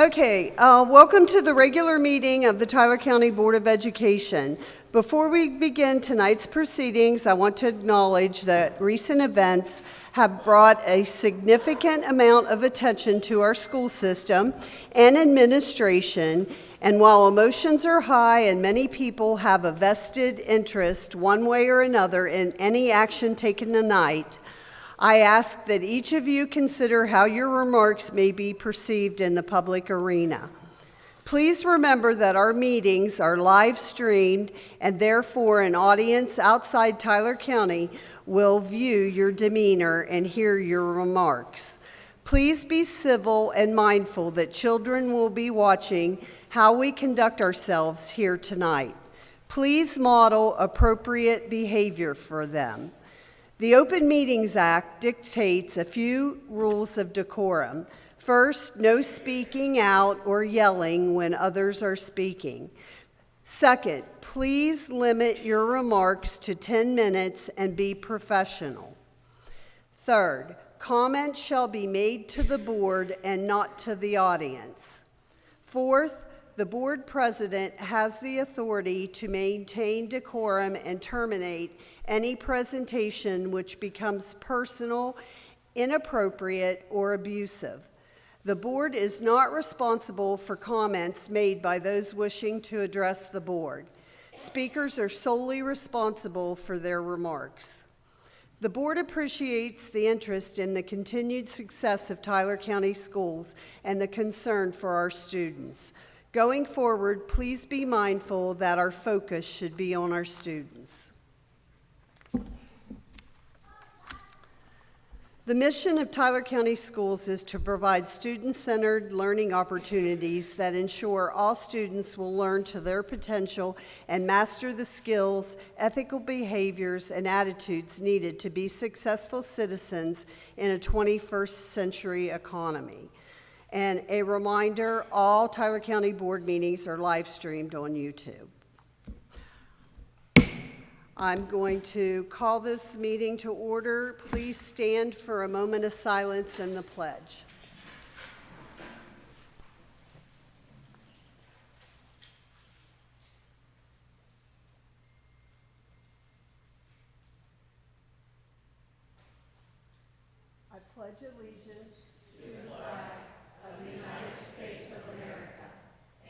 Okay, welcome to the regular meeting of the Tyler County Board of Education. Before we begin tonight's proceedings, I want to acknowledge that recent events have brought a significant amount of attention to our school system and administration, and while emotions are high and many people have a vested interest one way or another in any action taken tonight, I ask that each of you consider how your remarks may be perceived in the public arena. Please remember that our meetings are live streamed, and therefore an audience outside Tyler County will view your demeanor and hear your remarks. Please be civil and mindful that children will be watching how we conduct ourselves here tonight. Please model appropriate behavior for them. The Open Meetings Act dictates a few rules of decorum. First, no speaking out or yelling when others are speaking. Second, please limit your remarks to 10 minutes and be professional. Third, comments shall be made to the board and not to the audience. Fourth, the board president has the authority to maintain decorum and terminate any presentation which becomes personal, inappropriate, or abusive. The board is not responsible for comments made by those wishing to address the board. Speakers are solely responsible for their remarks. The board appreciates the interest in the continued success of Tyler County schools and the concern for our students. Going forward, please be mindful that our focus should be on our students. The mission of Tyler County Schools is to provide student-centered learning opportunities that ensure all students will learn to their potential and master the skills, ethical behaviors, and attitudes needed to be successful citizens in a 21st century economy. And a reminder, all Tyler County board meetings are live streamed on YouTube. I'm going to call this meeting to order. Please stand for a moment of silence and the pledge. I pledge allegiance to the flag of the United States of America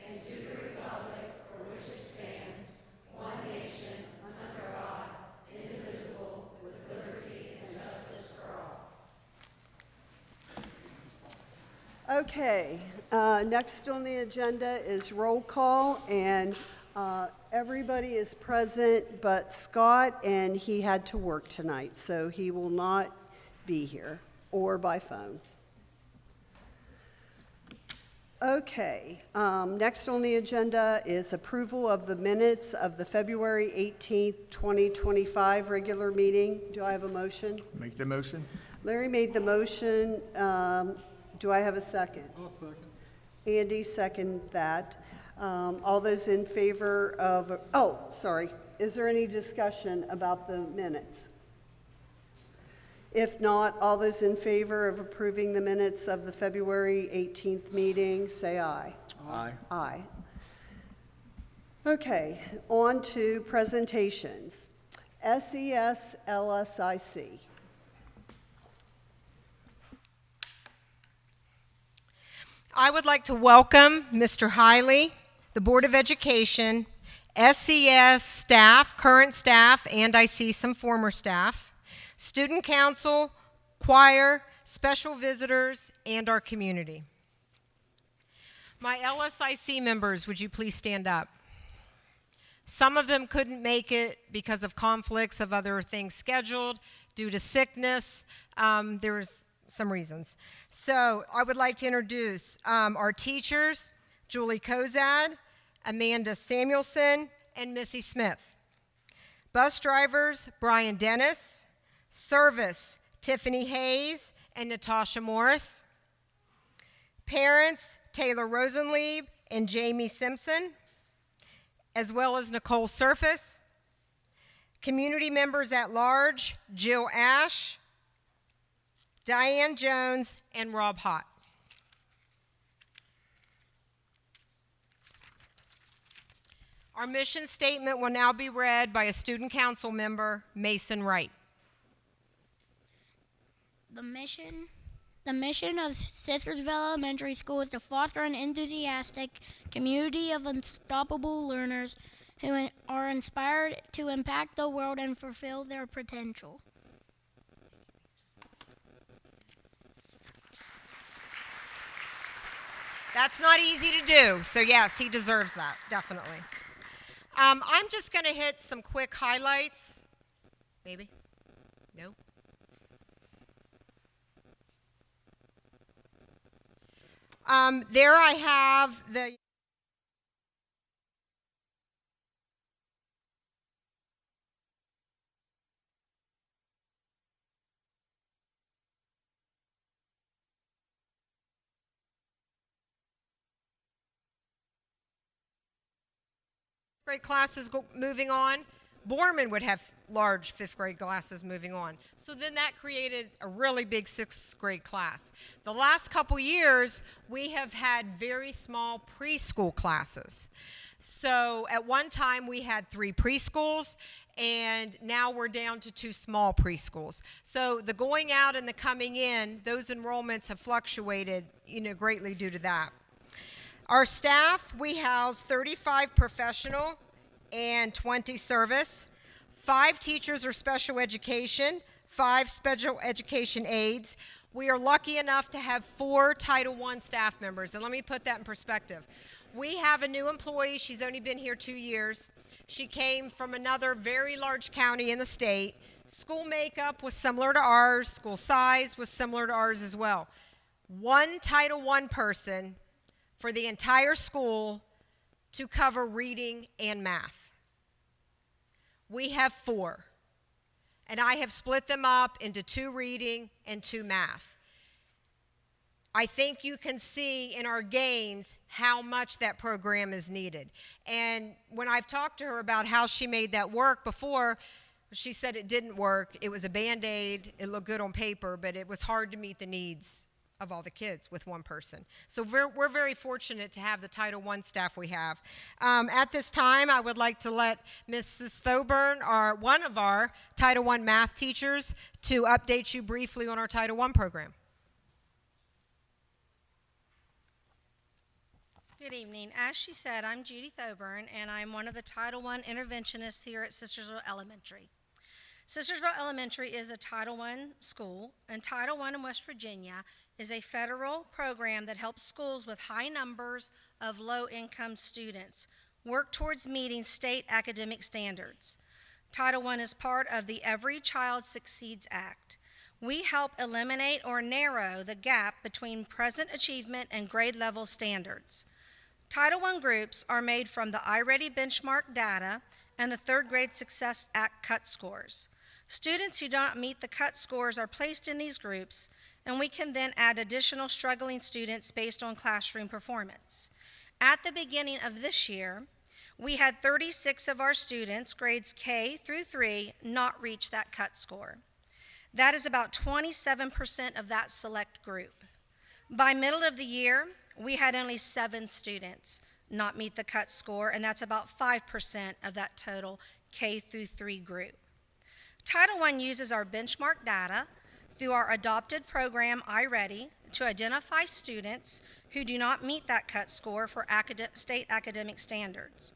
and to the republic for which it stands, one nation, under God, indivisible, with liberty and justice for all. Okay, next on the agenda is roll call, and everybody is present but Scott, and he had to work tonight, so he will not be here or by phone. Okay, next on the agenda is approval of the minutes of the February 18th, 2025 regular meeting. Do I have a motion? Make the motion. Larry made the motion. Do I have a second? I'll second. Andy second that. All those in favor of, oh, sorry. Is there any discussion about the minutes? If not, all those in favor of approving the minutes of the February 18th meeting, say aye. Aye. Aye. Okay, on to presentations. SES LSIC. I would like to welcome Mr. Hiley, the Board of Education, SES staff, current staff, and I see some former staff, student council, choir, special visitors, and our community. My LSIC members, would you please stand up? Some of them couldn't make it because of conflicts of other things scheduled, due to sickness. There's some reasons. So I would like to introduce our teachers, Julie Kozad, Amanda Samuelson, and Missy Smith. Bus drivers, Brian Dennis. Service, Tiffany Hayes and Natasha Morris. Parents, Taylor Rosenlieb and Jamie Simpson, as well as Nicole Surface. Community members at large, Jill Ash, Diane Jones, and Rob Hott. Our mission statement will now be read by a student council member, Mason Wright. The mission of Sistersville Elementary School is to foster an enthusiastic community of unstoppable learners who are inspired to impact the world and fulfill their potential. That's not easy to do, so yes, he deserves that, definitely. I'm just going to hit some quick highlights. Maybe? No? There I have the grade classes moving on. Borman would have large 5th grade classes moving on. So then that created a really big 6th grade class. The last couple years, we have had very small preschool classes. So at one time, we had 3 preschools, and now we're down to 2 small preschools. So the going out and the coming in, those enrollments have fluctuated, greatly due to that. Our staff, we house 35 professional and 20 service, 5 teachers or special education, 5 special education aides. We are lucky enough to have 4 Title I staff members, and let me put that in perspective. We have a new employee. She's only been here 2 years. She came from another very large county in the state. School makeup was similar to ours. School size was similar to ours as well. 1 Title I person for the entire school to cover reading and math. We have 4, and I have split them up into 2 reading and 2 math. I think you can see in our gains how much that program is needed. And when I've talked to her about how she made that work before, she said it didn't work. It was a Band-Aid. It looked good on paper, but it was hard to meet the needs of all the kids with 1 person. So we're very fortunate to have the Title I staff we have. At this time, I would like to let Mrs. Thoburn, one of our Title I math teachers, to update you briefly on our Title I program. Good evening. As she said, I'm Judy Thoburn, and I'm one of the Title I interventionists here at Sistersville Elementary. Sistersville Elementary is a Title I school, and Title I in West Virginia is a federal program that helps schools with high numbers of low-income students work towards meeting state academic standards. Title I is part of the Every Child Succeeds Act. We help eliminate or narrow the gap between present achievement and grade level standards. Title I groups are made from the iReady benchmark data and the 3rd grade Success Act cut scores. Students who don't meet the cut scores are placed in these groups, and we can then add additional struggling students based on classroom performance. At the beginning of this year, we had 36 of our students, grades K through 3, not reach that cut score. That is about 27% of that select group. By middle of the year, we had only 7 students not meet the cut score, and that's about 5% of that total K through 3 group. Title I uses our benchmark data through our adopted program iReady to identify students who do not meet that cut score for state academic standards.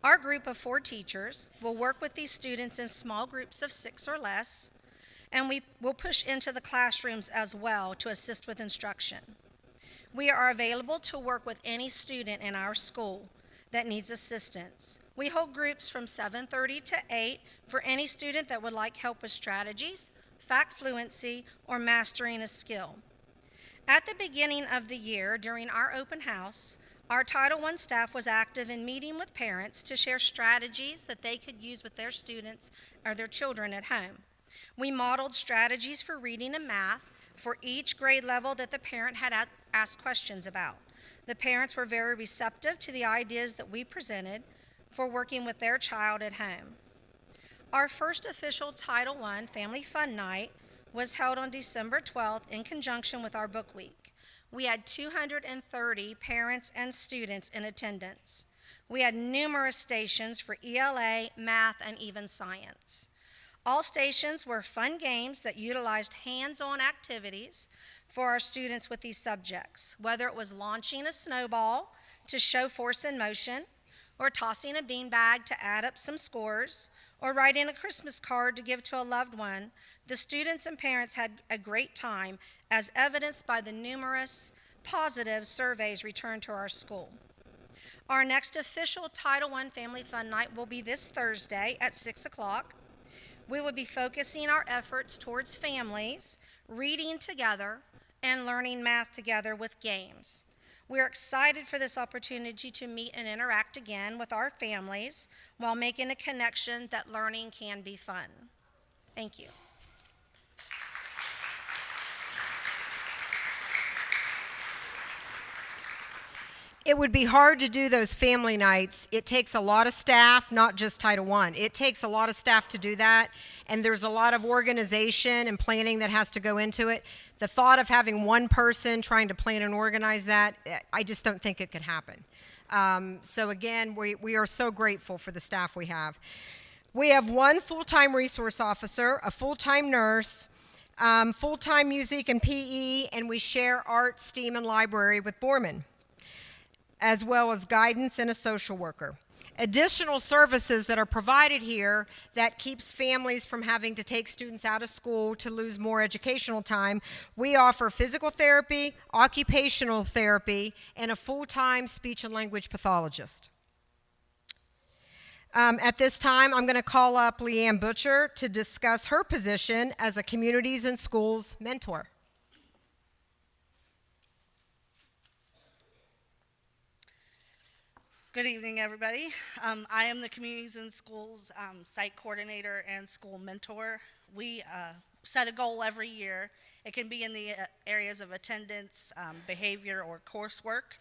Our group of 4 teachers will work with these students in small groups of 6 or less, and we will push into the classrooms as well to assist with instruction. We are available to work with any student in our school that needs assistance. We hold groups from 7:30 to 8 for any student that would like help with strategies, fact fluency, or mastering a skill. At the beginning of the year, during our open house, our Title I staff was active in meeting with parents to share strategies that they could use with their students or their children at home. We modeled strategies for reading and math for each grade level that the parent had asked questions about. The parents were very receptive to the ideas that we presented for working with their child at home. Our first official Title I Family Fun Night was held on December 12th in conjunction with our book week. We had 230 parents and students in attendance. We had numerous stations for ELA, math, and even science. All stations were fun games that utilized hands-on activities for our students with these subjects, whether it was launching a snowball to show force in motion, or tossing a beanbag to add up some scores, or writing a Christmas card to give to a loved one. The students and parents had a great time, as evidenced by the numerous positive surveys returned to our school. Our next official Title I Family Fun Night will be this Thursday at 6 o'clock. We will be focusing our efforts towards families, reading together, and learning math together with games. We are excited for this opportunity to meet and interact again with our families while making a connection that learning can be fun. Thank you. It would be hard to do those family nights. It takes a lot of staff, not just Title I. It takes a lot of staff to do that, and there's a lot of organization and planning that has to go into it. The thought of having one person trying to plan and organize that, I just don't think it could happen. So again, we are so grateful for the staff we have. We have one full-time resource officer, a full-time nurse, full-time music and PE, and we share art, STEAM, and library with Borman, as well as guidance and a social worker. Additional services that are provided here that keeps families from having to take students out of school to lose more educational time. We offer physical therapy, occupational therapy, and a full-time speech and language pathologist. At this time, I'm going to call up Leanne Butcher to discuss her position as a communities and schools mentor. Good evening, everybody. I am the Communities and Schools Site Coordinator and School Mentor. We set a goal every year. It can be in the areas of attendance, behavior, or coursework.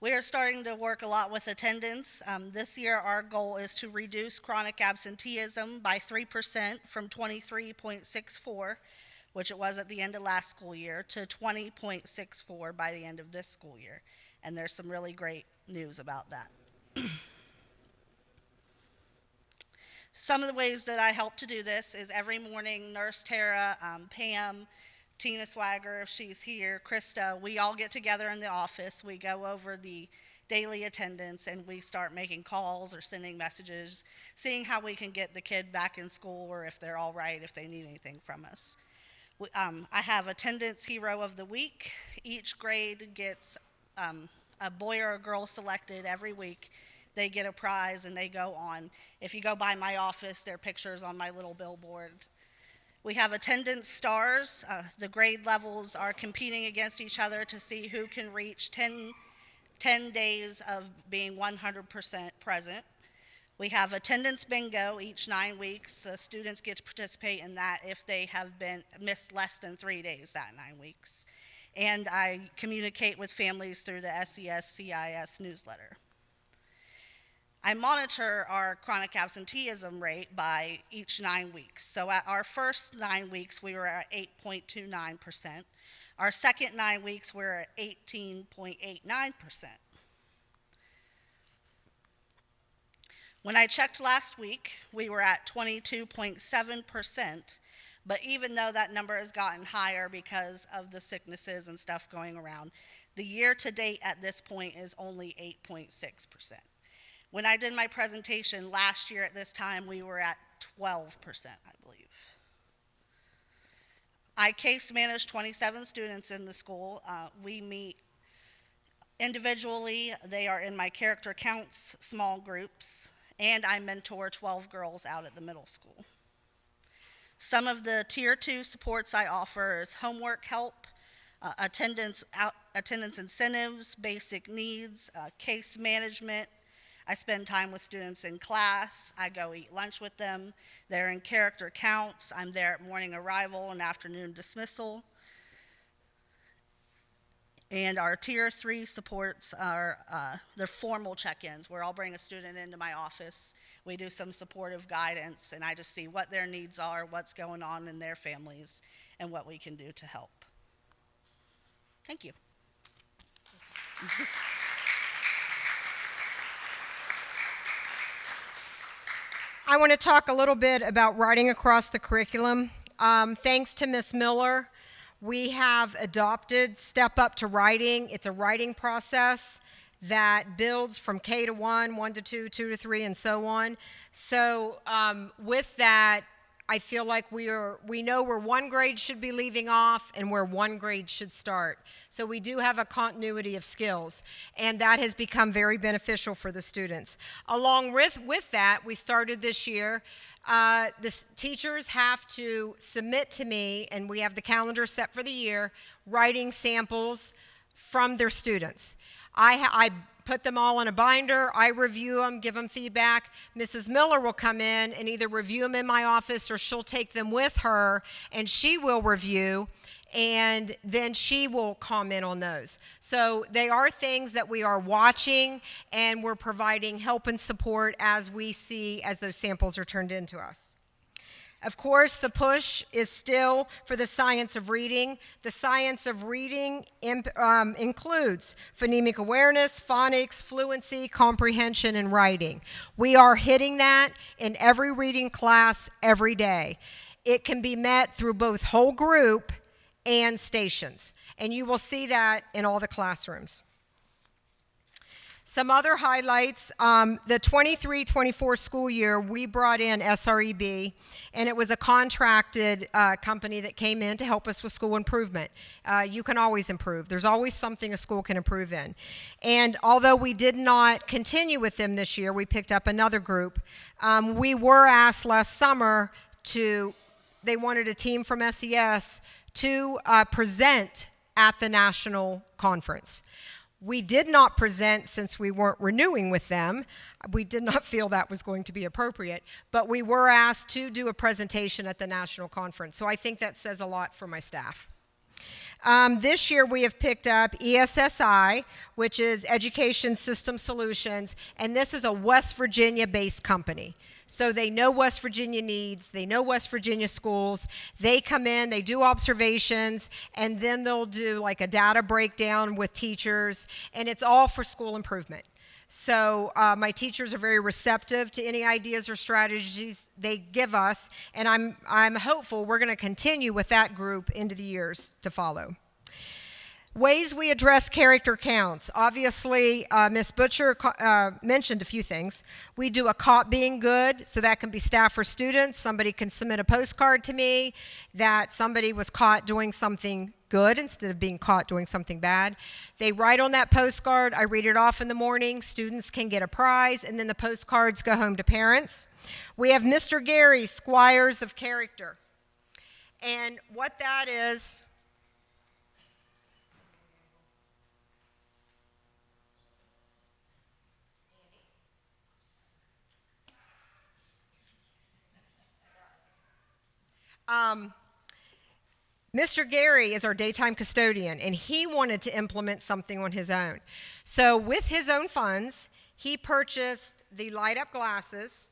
We are starting to work a lot with attendance. This year, our goal is to reduce chronic absenteeism by 3% from 23.64, which it was at the end of last school year, to 20.64 by the end of this school year. And there's some really great news about that. Some of the ways that I help to do this is every morning, Nurse Tara, Pam, Tina Swagger, if she's here, Krista, we all get together in the office. We go over the daily attendance and we start making calls or sending messages, seeing how we can get the kid back in school or if they're all right, if they need anything from us. I have Attendance Hero of the Week. Each grade gets a boy or a girl selected every week. They get a prize and they go on. If you go by my office, there are pictures on my little billboard. We have attendance stars. The grade levels are competing against each other to see who can reach 10 days of being 100% present. We have attendance bingo each 9 weeks. The students get to participate in that if they have missed less than 3 days that 9 weeks. And I communicate with families through the SES-CIS newsletter. I monitor our chronic absenteeism rate by each 9 weeks. So at our first 9 weeks, we were at 8.29%. Our second 9 weeks, we're at 18.89%. When I checked last week, we were at 22.7%. But even though that number has gotten higher because of the sicknesses and stuff going around, the year to date at this point is only 8.6%. When I did my presentation last year at this time, we were at 12%, I believe. I case manage 27 students in the school. We meet individually. They are in my character counts small groups, and I mentor 12 girls out at the middle school. Some of the Tier 2 supports I offer is homework help, attendance incentives, basic needs, case management. I spend time with students in class. I go eat lunch with them. They're in character counts. I'm there at morning arrival and afternoon dismissal. And our Tier 3 supports are the formal check-ins, where I'll bring a student into my office. We do some supportive guidance, and I just see what their needs are, what's going on in their families, and what we can do to help. Thank you. I want to talk a little bit about writing across the curriculum. Thanks to Ms. Miller, we have adopted Step Up to Writing. It's a writing process that builds from K to 1, 1 to 2, 2 to 3, and so on. So with that, I feel like we know where one grade should be leaving off and where one grade should start. So we do have a continuity of skills, and that has become very beneficial for the students. Along with that, we started this year, the teachers have to submit to me, and we have the calendar set for the year, writing samples from their students. I put them all in a binder, I review them, give them feedback. Mrs. Miller will come in and either review them in my office or she'll take them with her and she will review and then she will comment on those. So they are things that we are watching and we're providing help and support as we see as those samples are turned into us. Of course, the push is still for the science of reading. The science of reading includes phonemic awareness, phonics, fluency, comprehension, and writing. We are hitting that in every reading class every day. It can be met through both whole group and stations, and you will see that in all the classrooms. Some other highlights, the 23-24 school year, we brought in SREB, and it was a contracted company that came in to help us with school improvement. You can always improve. There's always something a school can improve in. And although we did not continue with them this year, we picked up another group. We were asked last summer they wanted a team from SES to present at the national conference. We did not present since we weren't renewing with them. We did not feel that was going to be appropriate, but we were asked to do a presentation at the national conference. So I think that says a lot for my staff. This year we have picked up ESSI, which is Education System Solutions, and this is a West Virginia-based company. So they know West Virginia needs, they know West Virginia schools, they come in, they do observations, and then they'll do like a data breakdown with teachers, and it's all for school improvement. So my teachers are very receptive to any ideas or strategies they give us, and I'm hopeful we're gonna continue with that group into the years to follow. Ways we address character counts. Obviously, Ms. Butcher mentioned a few things. We do a caught being good, so that can be staff or students. Somebody can submit a postcard to me that somebody was caught doing something good instead of being caught doing something bad. They write on that postcard, I read it off in the morning, students can get a prize, and then the postcards go home to parents. We have Mr. Gary, Squires of Character. And what that is, Mr. Gary is our daytime custodian, and he wanted to implement something on his own. So with his own funds, he purchased the light-up glasses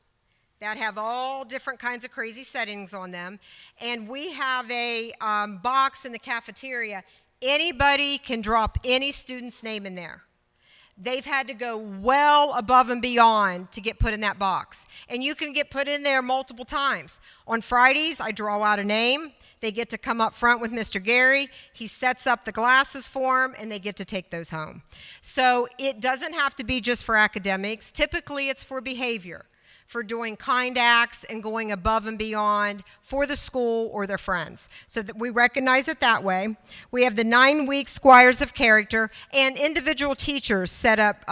that have all different kinds of crazy settings on them, and we have a box in the cafeteria. Anybody can drop any student's name in there. They've had to go well above and beyond to get put in that box. And you can get put in there multiple times. On Fridays, I draw out a name. They get to come up front with Mr. Gary. He sets up the glasses for them, and they get to take those home. So it doesn't have to be just for academics. Typically, it's for behavior, for doing kind acts and going above and beyond for the school or their friends. So that we recognize it that way. We have the 9-week Squires of Character, and individual teachers set up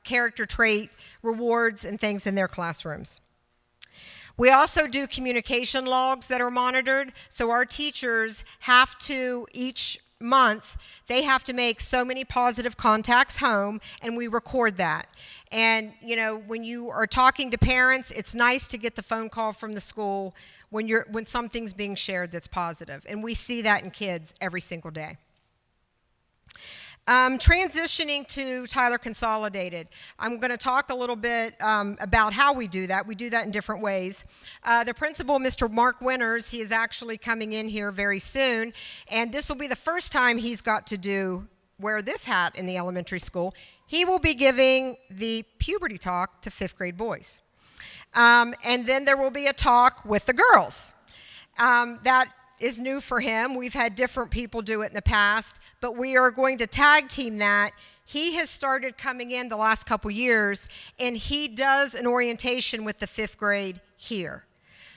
character trait rewards and things in their classrooms. We also do communication logs that are monitored. So our teachers have to, each month, they have to make so many positive contacts home, and we record that. And, you know, when you are talking to parents, it's nice to get the phone call from the school when something's being shared that's positive. And we see that in kids every single day. Transitioning to Tyler Consolidated. I'm going to talk a little bit about how we do that. We do that in different ways. The principal, Mr. Mark Winters, he is actually coming in here very soon, and this will be the first time he's got to wear this hat in the elementary school. He will be giving the puberty talk to 5th grade boys. And then there will be a talk with the girls. That is new for him. We've had different people do it in the past, but we are going to tag team that. He has started coming in the last couple years, and he does an orientation with the 5th grade here.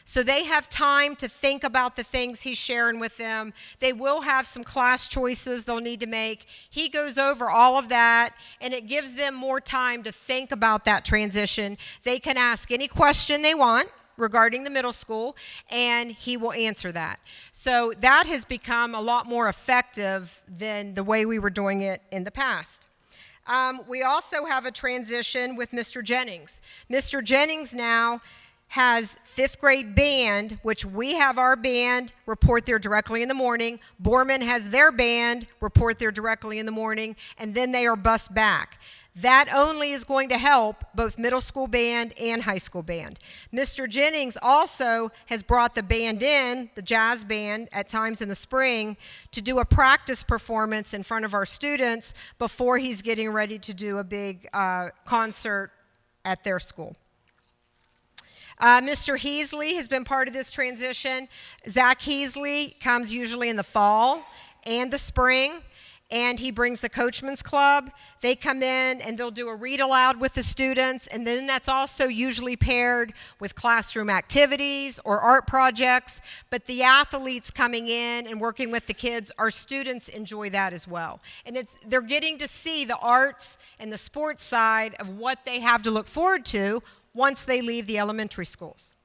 So they have time to think about the things he's sharing with them. They will have some class choices they'll need to make. He goes over all of that, and it gives them more time to think about that transition. They can ask any question they want regarding the middle school, and he will answer that. So that has become a lot more effective than the way we were doing it in the past. We also have a transition with Mr. Jennings. Mr. Jennings now has 5th grade band, which we have our band report there directly in the morning. Borman has their band report there directly in the morning, and then they are bused back. That only is going to help both middle school band and high school band. Mr. Jennings also has brought the band in, the jazz band, at times in the spring, to do a practice performance in front of our students before he's getting ready to do a big concert at their school. Mr. Heasley has been part of this transition. Zach Heasley comes usually in the fall and the spring, and he brings the Coachman's Club. They come in and they'll do a read aloud with the students, and then that's also usually paired with classroom activities or art projects. But the athletes coming in and working with the kids, our students enjoy that as well. And they're getting to see the arts and the sports side of what they have to look forward to once they leave the elementary schools.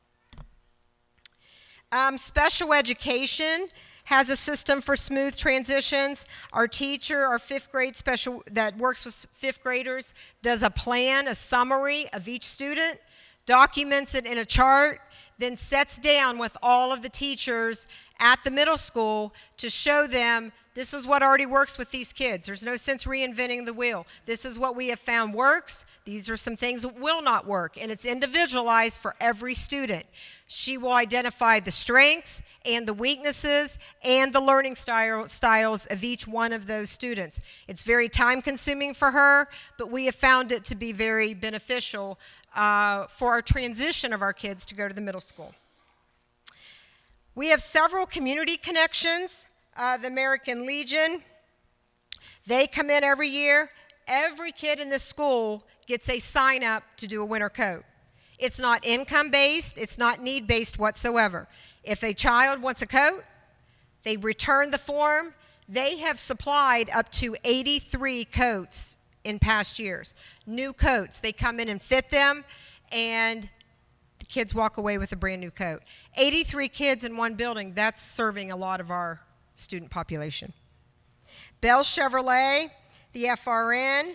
Special education has a system for smooth transitions. Our teacher, our 5th grade special that works with 5th graders, does a plan, a summary of each student, documents it in a chart, then sets down with all of the teachers at the middle school to show them this is what already works with these kids. There's no sense reinventing the wheel. This is what we have found works. These are some things that will not work, and it's individualized for every student. She will identify the strengths and the weaknesses and the learning styles of each one of those students. It's very time-consuming for her, but we have found it to be very beneficial for our transition of our kids to go to the middle school. We have several community connections. The American Legion, they come in every year. Every kid in this school gets a sign-up to do a winter coat. It's not income-based, it's not need-based whatsoever. If a child wants a coat, they return the form. They have supplied up to 83 coats in past years. New coats, they come in and fit them, and the kids walk away with a brand new coat. 83 kids in one building, that's serving a lot of our student population. Bell Chevrolet, the FRN.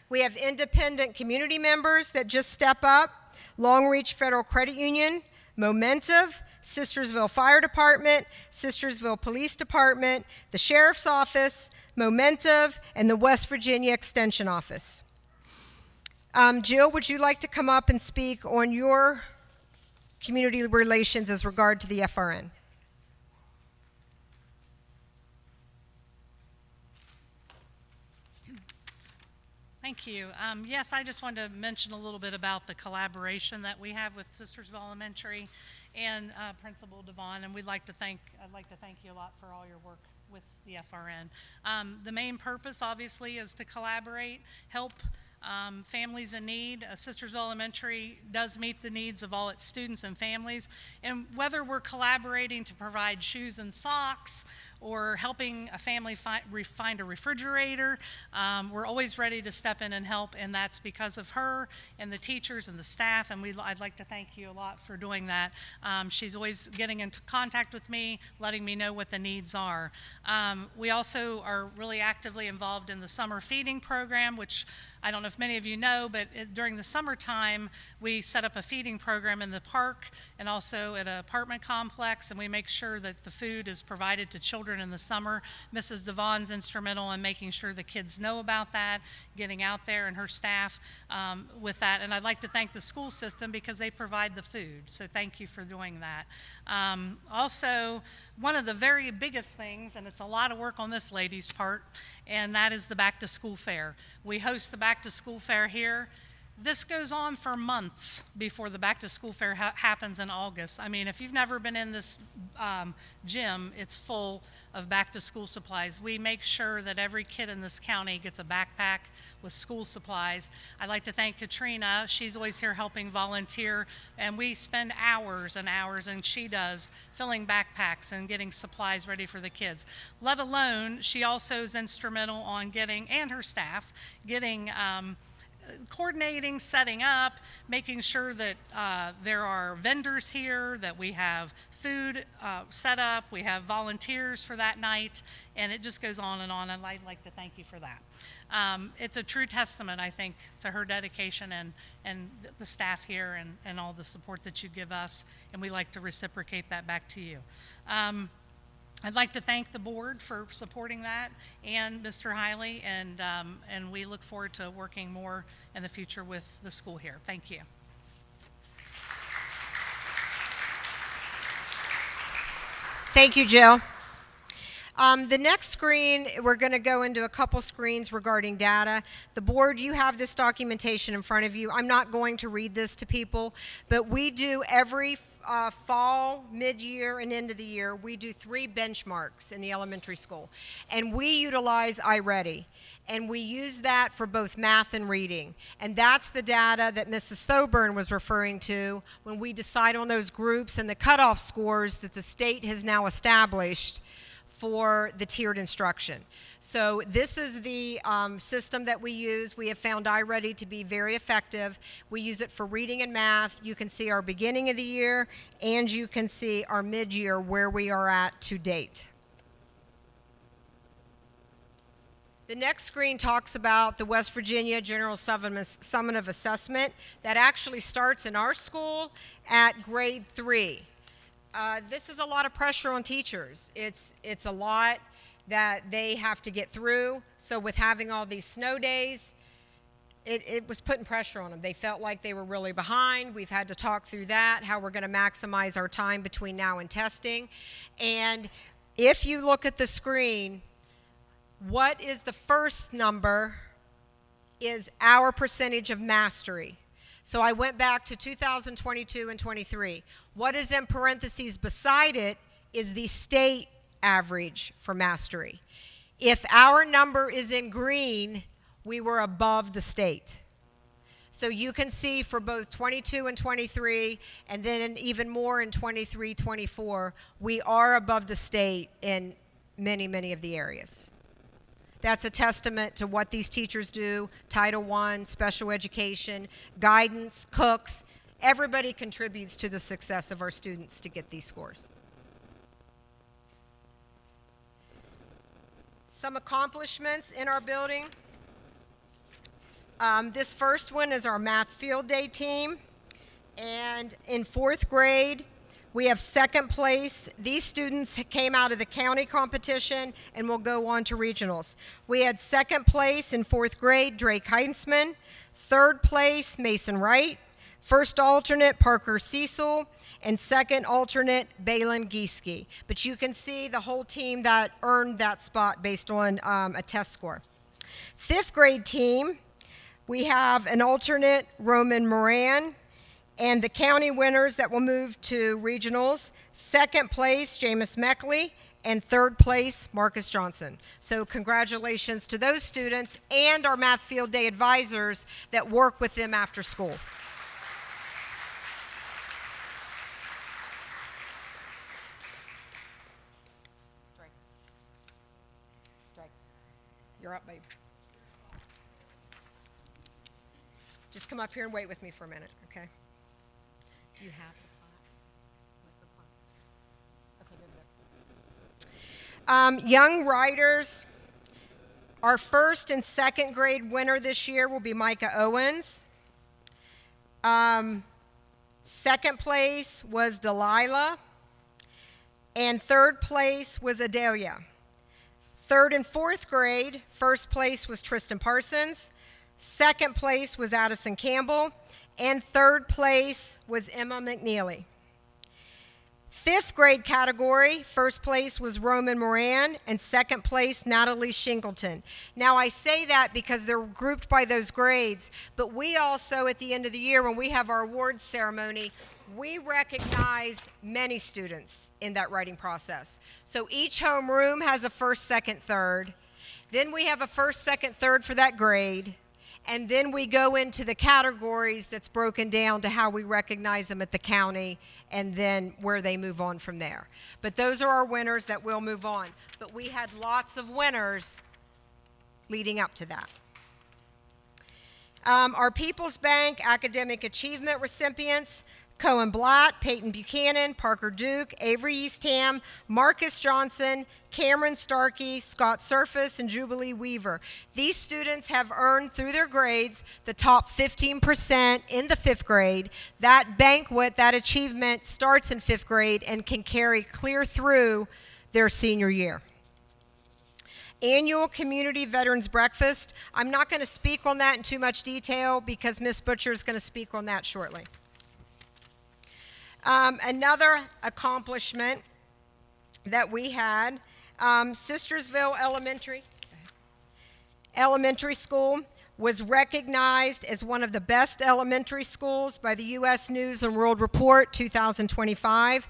We have independent community members that just step up. Long Reach Federal Credit Union, Momentive, Sistersville Fire Department, Sistersville Police Department, the Sheriff's Office, Momentive, and the West Virginia Extension Office. Jill, would you like to come up and speak on your community relations as regard to the FRN? Thank you. Yes, I just wanted to mention a little bit about the collaboration that we have with Sistersville Elementary and Principal Devon, and I'd like to thank you a lot for all your work with the FRN. The main purpose, obviously, is to collaborate, help families in need. Sistersville Elementary does meet the needs of all its students and families, and whether we're collaborating to provide shoes and socks or helping a family find a refrigerator, we're always ready to step in and help, and that's because of her and the teachers and the staff, and I'd like to thank you a lot for doing that. She's always getting into contact with me, letting me know what the needs are. We also are really actively involved in the summer feeding program, which I don't know if many of you know, but during the summertime, we set up a feeding program in the park and also at an apartment complex, and we make sure that the food is provided to children in the summer. Mrs. Devon's instrumental in making sure the kids know about that, getting out there, and her staff with that. And I'd like to thank the school system because they provide the food, so thank you for doing that. Also, one of the very biggest things, and it's a lot of work on this lady's part, and that is the back to school fair. We host the back to school fair here This goes on for months before the back to school fair happens in August. I mean, if you've never been in this gym, it's full of back to school supplies. We make sure that every kid in this county gets a backpack with school supplies. I'd like to thank Katrina. She's always here helping volunteer, and we spend hours and hours, and she does, filling backpacks and getting supplies ready for the kids. Let alone, she also is instrumental on getting, and her staff, getting coordinating, setting up, making sure that there are vendors here, that we have food set up, we have volunteers for that night, and it just goes on, and I'd like to thank you for that. It's a true testament, I think, to her dedication and the staff here and all the support that you give us, and we like to reciprocate that back to you. I'd like to thank the board for supporting that and Mr. Hiley, and we look forward to working more in the future with the school here. Thank you. Thank you, Jill. The next screen, we're going to go into a couple screens regarding data. The board, you have this documentation in front of you. I'm not going to read this to people, but we do every fall, mid-year, and end of the year, we do 3 benchmarks in the elementary school. And we utilize iReady. And we use that for both math and reading. And that's the data that Mrs. Thoburn was referring to when we decide on those groups and the cutoff scores that the state has now established for the tiered instruction. So this is the system that we use. We have found iReady to be very effective. We use it for reading and math. You can see our beginning of the year, and you can see our mid-year, where we are at to date. The next screen talks about the West Virginia General Summative Assessment that actually starts in our school at grade 3. This is a lot of pressure on teachers. It's a lot that they have to get through. So with having all these snow days, it was putting pressure on them. They felt like they were really behind. We've had to talk through that, how we're going to maximize our time between now and testing. And if you look at the screen, what is the first number is our percentage of mastery. So I went back to 2022 and 23. What is in parentheses beside it is the state average for mastery. If our number is in green, we were above the state. So you can see for both 22 and 23, and then even more in 23, 24, we are above the state in many, many of the areas. That's a testament to what these teachers do, Title I, special education, guidance, cooks. Everybody contributes to the success of our students to get these scores. Some accomplishments in our building. This first one is our math field day team. And in 4th grade, we have 2nd place. These students came out of the county competition and will go on to regionals. We had 2nd place in 4th grade, Drake Heinzman. 3rd place, Mason Wright. 1st alternate, Parker Cecil. And 2nd alternate, Balin Gieske. But you can see the whole team that earned that spot based on a test score. 5th grade team, we have an alternate, Roman Moran. And the county winners that will move to regionals, 2nd place, Jameis Meckley, and 3rd place, Marcus Johnson. So congratulations to those students and our math field day advisors that work with them after school. Drake. You're up, babe. Just come up here and wait with me for a minute, okay? Do you have the pot? Where's the pot? Okay, good. Young writers, our 1st and 2nd grade winner this year will be Micah Owens. 2nd place was Delilah. And 3rd place was Adelia. 3rd and 4th grade, 1st place was Tristan Parsons. 2nd place was Addison Campbell. And 3rd place was Emma McNeely. Fifth grade category, first place was Roman Moran, and second place, Natalie Shingleton. Now, I say that because they're grouped by those grades, but we also, at the end of the year, when we have our awards ceremony, we recognize many students in that writing process. So each homeroom has a first, second, third. Then we have a first, second, third for that grade. And then we go into the categories that's broken down to how we recognize them at the county and then where they move on from there. But those are our winners that will move on. But we had lots of winners leading up to that. Our People's Bank Academic Achievement recipients: Cohen Blatt, Peyton Buchanan, Parker Duke, Avery Eastham, Marcus Johnson, Cameron Starkey, Scott Surface, and Jubilee Weaver. These students have earned through their grades the top 15% in the fifth grade. That banquet, that achievement starts in fifth grade and can carry clear through their senior year. Annual Community Veterans Breakfast. I'm not going to speak on that in too much detail because Ms. Butcher is going to speak on that shortly. Another accomplishment that we had, Sistersville Elementary School was recognized as one of the best elementary schools by the U.S. News and World Report 2025.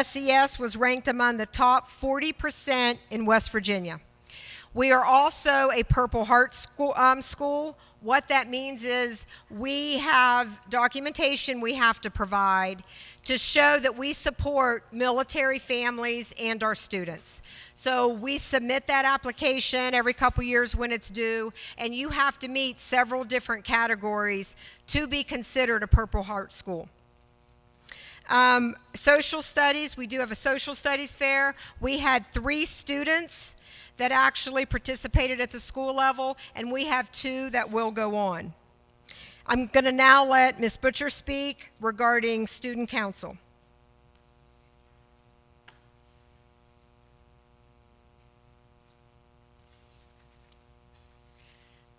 SES was ranked among the top 40% in West Virginia. We are also a Purple Heart school. What that means is we have documentation we have to provide to show that we support military families and our students. So we submit that application every couple years when it's due, and you have to meet several different categories to be considered a Purple Heart school. Social studies, we do have a social studies fair. We had 3 students that actually participated at the school level, and we have 2 that will go on. I'm going to now let Ms. Butcher speak regarding student council.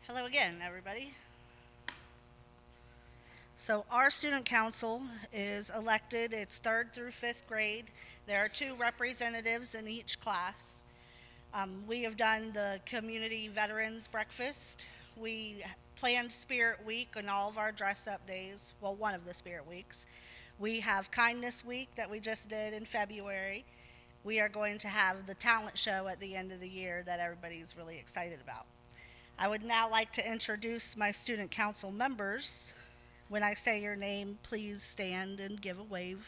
Hello again, everybody. So our student council is elected. It's 3rd through 5th grade. There are 2 representatives in each class. We have done the community veterans breakfast. We planned Spirit Week on all of our dress-up days. Well, one of the Spirit Weeks. We have Kindness Week that we just did in February. We are going to have the talent show at the end of the year that everybody's really excited about. I would now like to introduce my student council members. When I say your name, please stand and give a wave.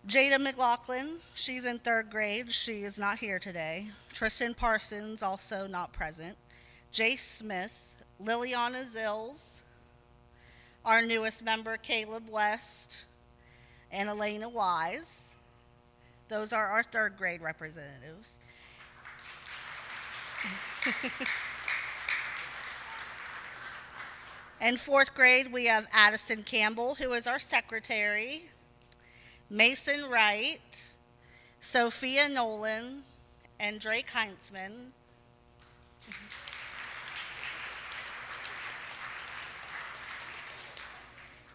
Jada McLaughlin, she's in 3rd grade. She is not here today. Tristan Parsons, also not present. Jace Smith, Liliana Zills, our newest member, Caleb West, and Elena Wise. Those are our 3rd grade representatives. In 4th grade, we have Addison Campbell, who is our secretary. Mason Wright, Sophia Nolan, and Drake Heintzman.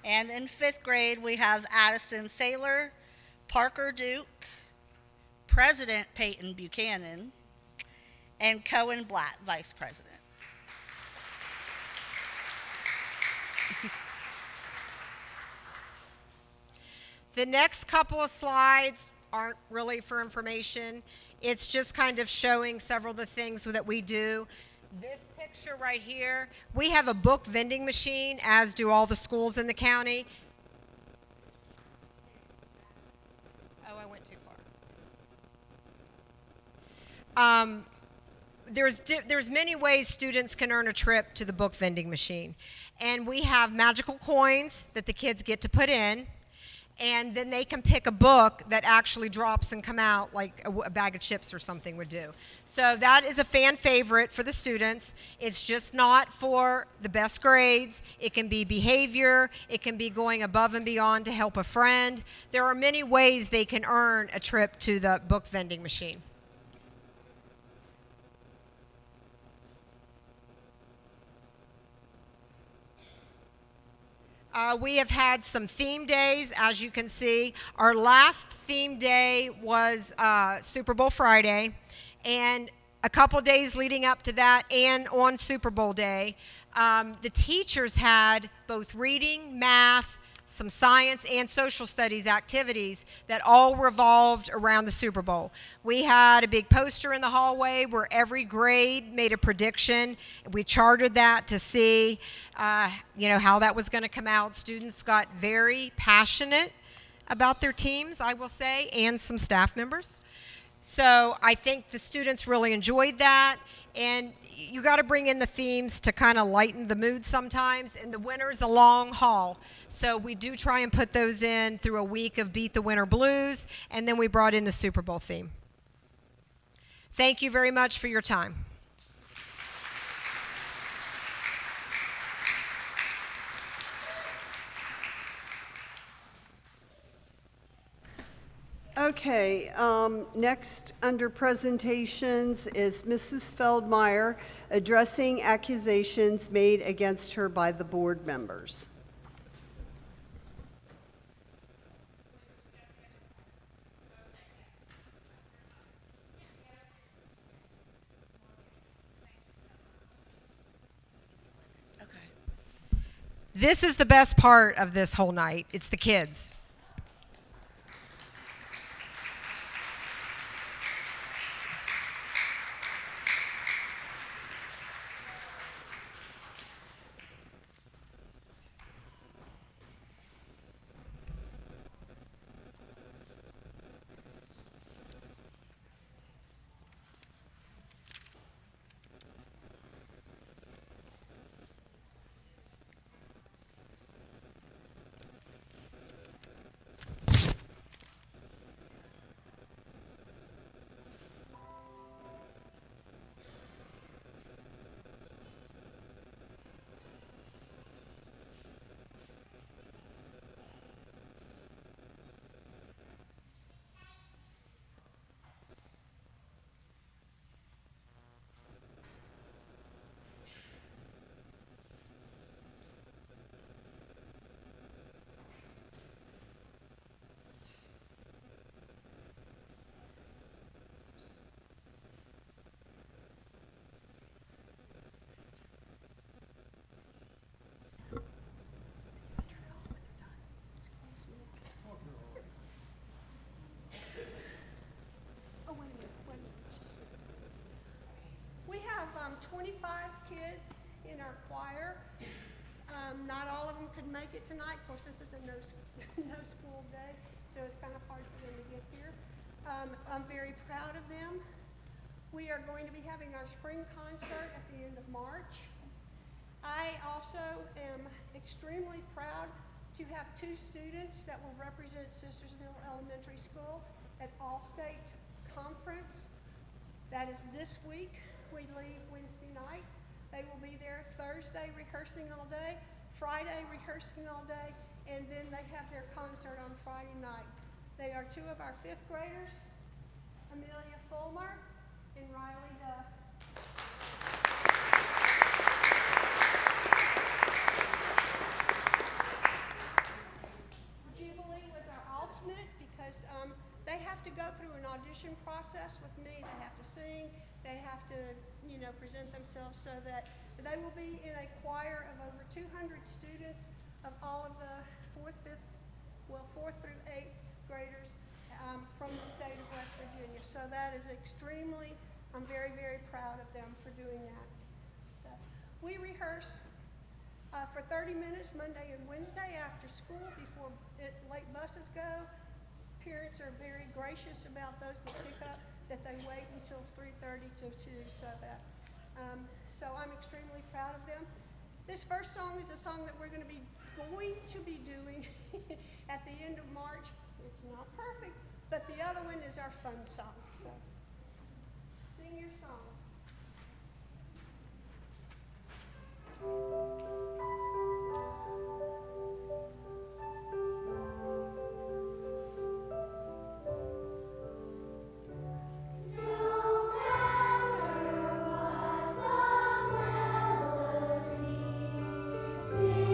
And in 5th grade, we have Addison Saylor, Parker Duke, President Peyton Buchanan, and Cohen Blatt, Vice President. The next couple of slides aren't really for information. It's just kind of showing several of the things that we do. This picture right here, we have a book vending machine, as do all the schools in the county. Oh, I went too far. There's many ways students can earn a trip to the book vending machine. And we have magical coins that the kids get to put in. And then they can pick a book that actually drops and come out like a bag of chips or something would do. So that is a fan favorite for the students. It's just not for the best grades. It can be behavior. It can be going above and beyond to help a friend. There are many ways they can earn a trip to the book vending machine. We have had some theme days, as you can see. Our last theme day was Super Bowl Friday, and a couple days leading up to that and on Super Bowl day, the teachers had both reading, math, some science, and social studies activities that all revolved around the Super Bowl. We had a big poster in the hallway where every grade made a prediction. We charted that to see, how that was going to come out. Students got very passionate about their teams, I will say, and some staff members. So I think the students really enjoyed that, and you got to bring in the themes to kind of lighten the mood sometimes, and the winter's a long haul. So we do try and put those in through a week of Beat the Winter Blues, and then we brought in the Super Bowl theme. Thank you very much for your time. Okay, next under presentations is Mrs. Feldmeyer addressing accusations made against her by the board members. This is the best part of this whole night. It's the kids. We have 25 kids in our choir. Not all of them could make it tonight. Of course, this is a no school day, so it's kind of hard for them to get here. I'm very proud of them. We are going to be having our spring concert at the end of March. I also am extremely proud to have 2 students that will represent Sistersville Elementary School at All-State Conference. That is this week. We leave Wednesday night. They will be there Thursday rehearsing all day, Friday rehearsing all day, and then they have their concert on Friday night. They are 2 of our 5th graders, Amelia Fulmer and Riley Duff. Jubilee was our alternate because they have to go through an audition process with me. They have to sing. They have to, present themselves so that they will be in a choir of over 200 students of all of the 4th through 8th graders from the state of West Virginia. So that is I'm very, very proud of them for doing that. So we rehearse for 30 minutes Monday and Wednesday after school before late buses go. Parents are very gracious about those that pick up, that they wait until 3:30 to 2, so I'm extremely proud of them. This first song is a song that we're going to be doing at the end of March. It's not perfect, but the other one is our fun song. So sing your song. Sing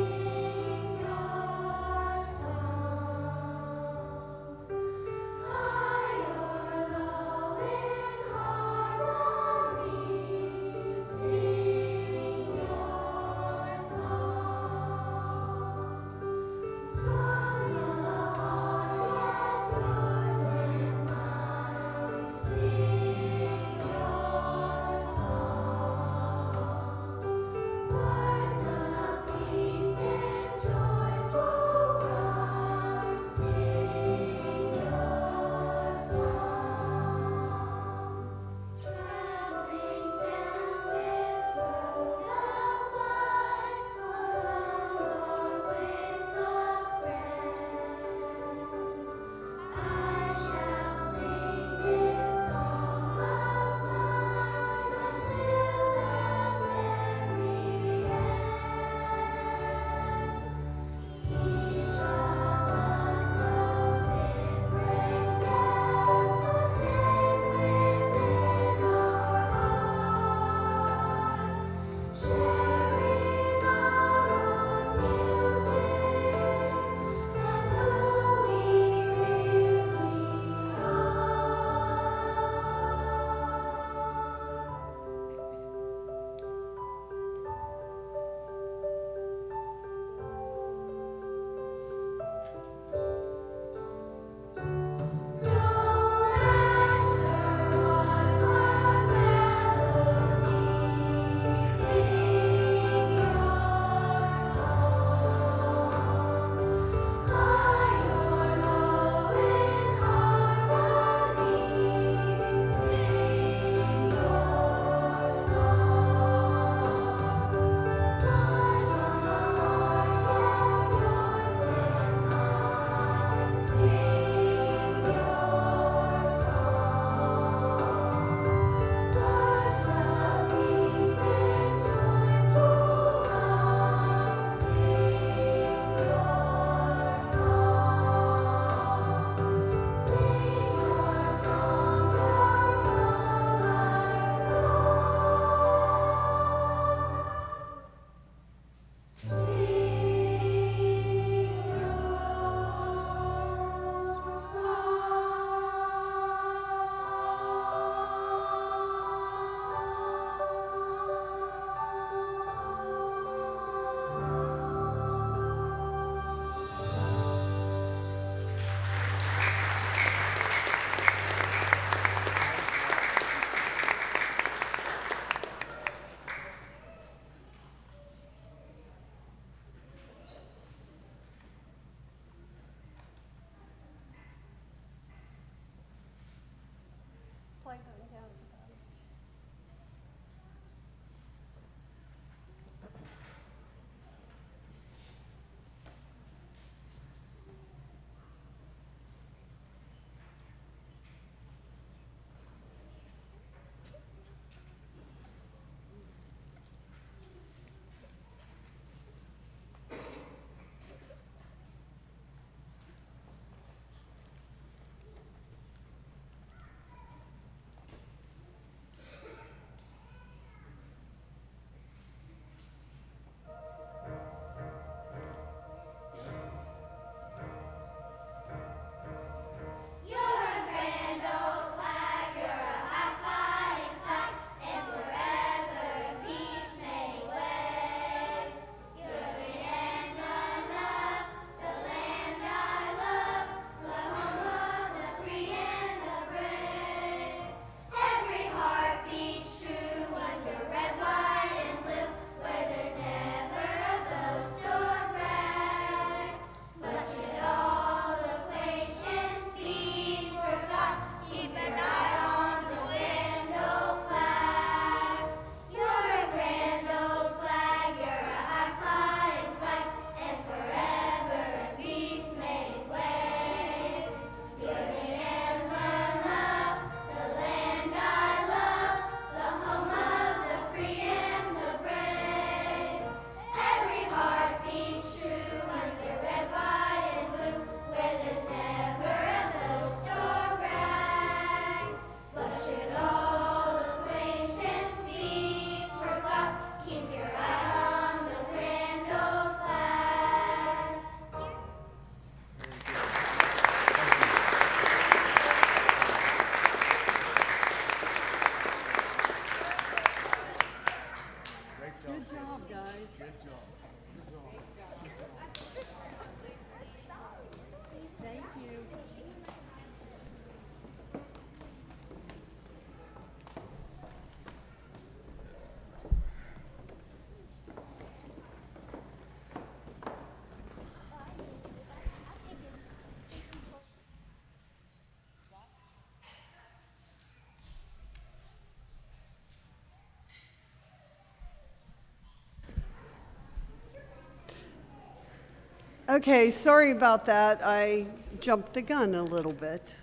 Okay, sorry about that. I jumped the gun a little bit.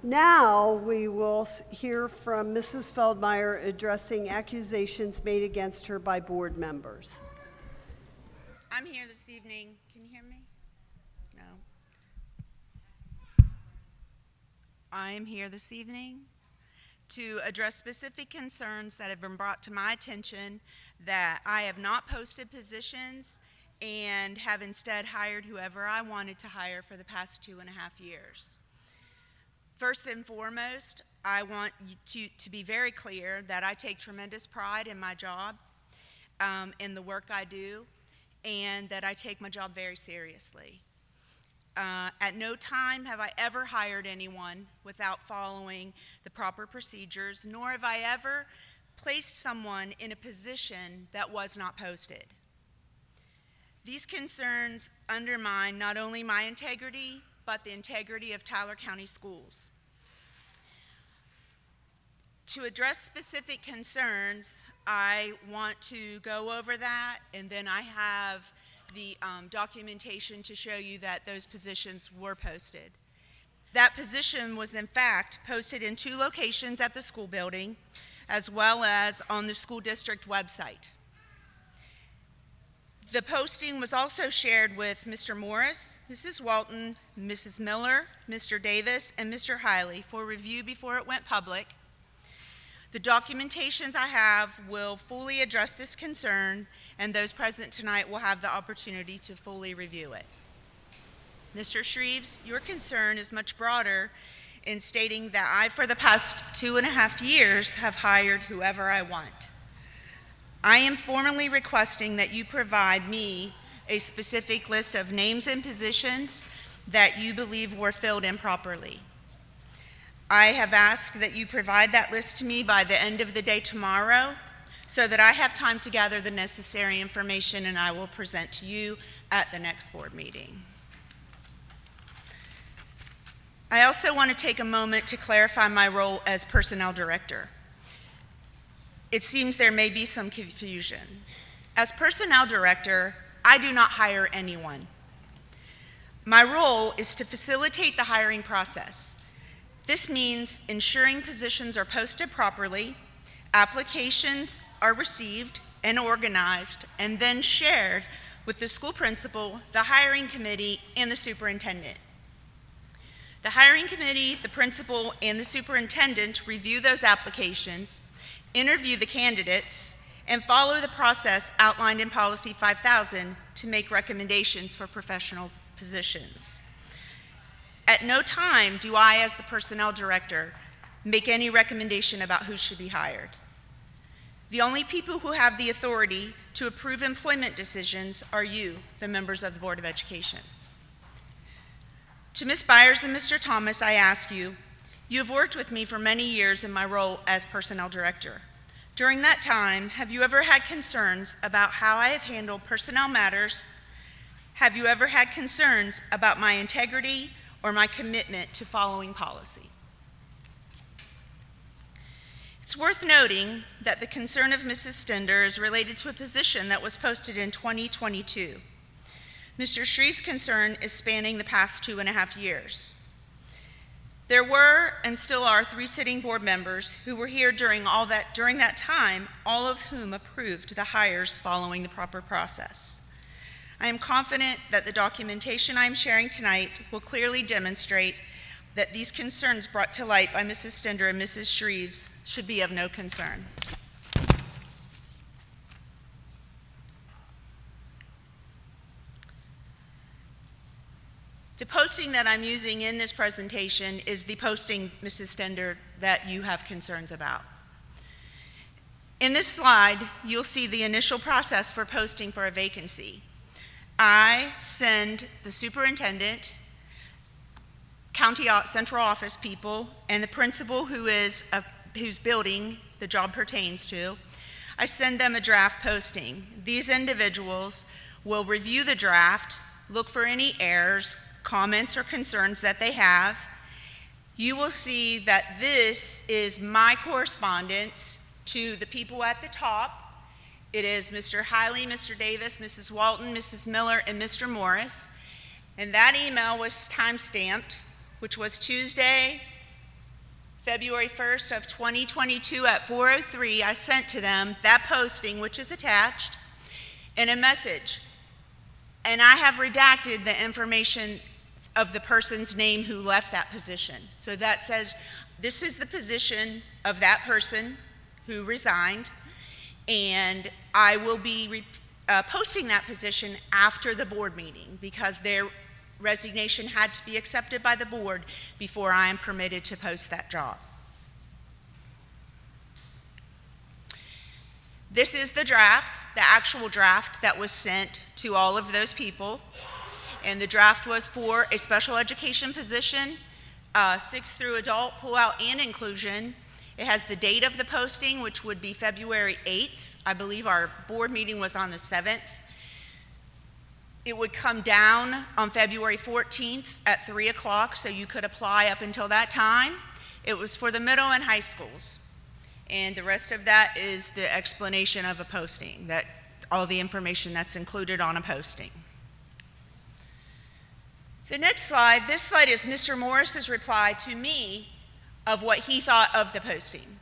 Now we will hear from Mrs. Feldmeyer addressing accusations made against her by board members. I'm here this evening. Can you hear me? No. I am here this evening to address specific concerns that have been brought to my attention that I have not posted positions and have instead hired whoever I wanted to hire for the past 2.5 years. First and foremost, I want you to be very clear that I take tremendous pride in my job, in the work I do, and that I take my job very seriously. At no time have I ever hired anyone without following the proper procedures, nor have I ever placed someone in a position that was not posted. These concerns undermine not only my integrity, but the integrity of Tyler County Schools. To address specific concerns, I want to go over that, and then I have the documentation to show you that those positions were posted. That position was in fact posted in 2 locations at the school building, as well as on the school district website. The posting was also shared with Mr. Morris, Mrs. Walton, Mrs. Miller, Mr. Davis, and Mr. Hiley for review before it went public. The documentations I have will fully address this concern, and those present tonight will have the opportunity to fully review it. Mr. Shreves, your concern is much broader in stating that I, for the past 2.5 years, have hired whoever I want. I am formally requesting that you provide me a specific list of names and positions that you believe were filled improperly. I have asked that you provide that list to me by the end of the day tomorrow so that I have time to gather the necessary information, and I will present to you at the next board meeting. I also want to take a moment to clarify my role as personnel director. It seems there may be some confusion. As personnel director, I do not hire anyone. My role is to facilitate the hiring process. This means ensuring positions are posted properly, applications are received and organized, and then shared with the school principal, the hiring committee, and the superintendent. The hiring committee, the principal, and the superintendent review those applications, interview the candidates, and follow the process outlined in Policy 5000 to make recommendations for professional positions. At no time do I, as the personnel director, make any recommendation about who should be hired. The only people who have the authority to approve employment decisions are you, the members of the Board of Education. To Ms. Byers and Mr. Thomas, I ask you, you have worked with me for many years in my role as personnel director. During that time, have you ever had concerns about how I have handled personnel matters? Have you ever had concerns about my integrity or my commitment to following policy? It's worth noting that the concern of Mrs. Stender is related to a position that was posted in 2022. Mr. Shreve's concern is spanning the past 2.5 years. There were and still are 3 sitting board members who were here during that time, all of whom approved the hires following the proper process. I am confident that the documentation I am sharing tonight will clearly demonstrate that these concerns brought to light by Mrs. Stender and Mrs. Shreves should be of no concern. The posting that I'm using in this presentation is the posting, Mrs. Stender, that you have concerns about. In this slide, you'll see the initial process for posting for a vacancy. I send the superintendent, county central office people, and the principal whose building the job pertains to. I send them a draft posting. These individuals will review the draft, look for any errors, comments, or concerns that they have. You will see that this is my correspondence to the people at the top It is Mr. Hiley, Mr. Davis, Mrs. Walton, Mrs. Miller, and Mr. Morris. And that email was time-stamped, which was Tuesday, February 1st of 2022 at 4:03. I sent to them that posting, which is attached, and a message. And I have redacted the information of the person's name who left that position. So that says, this is the position of that person who resigned, and I will be posting that position after the board meeting because their resignation had to be accepted by the board before I am permitted to post that job. This is the draft, the actual draft that was sent to all of those people. And the draft was for a special education position, 6 through adult, pull-out, and inclusion. It has the date of the posting, which would be February 8th. I believe our board meeting was on the 7th. It would come down on February 14th at 3 o'clock, so you could apply up until that time. It was for the middle and high schools. And the rest of that is the explanation of a posting, that all the information that's included on a posting. The next slide, this slide is Mr. Morris's reply to me of what he thought of the posting.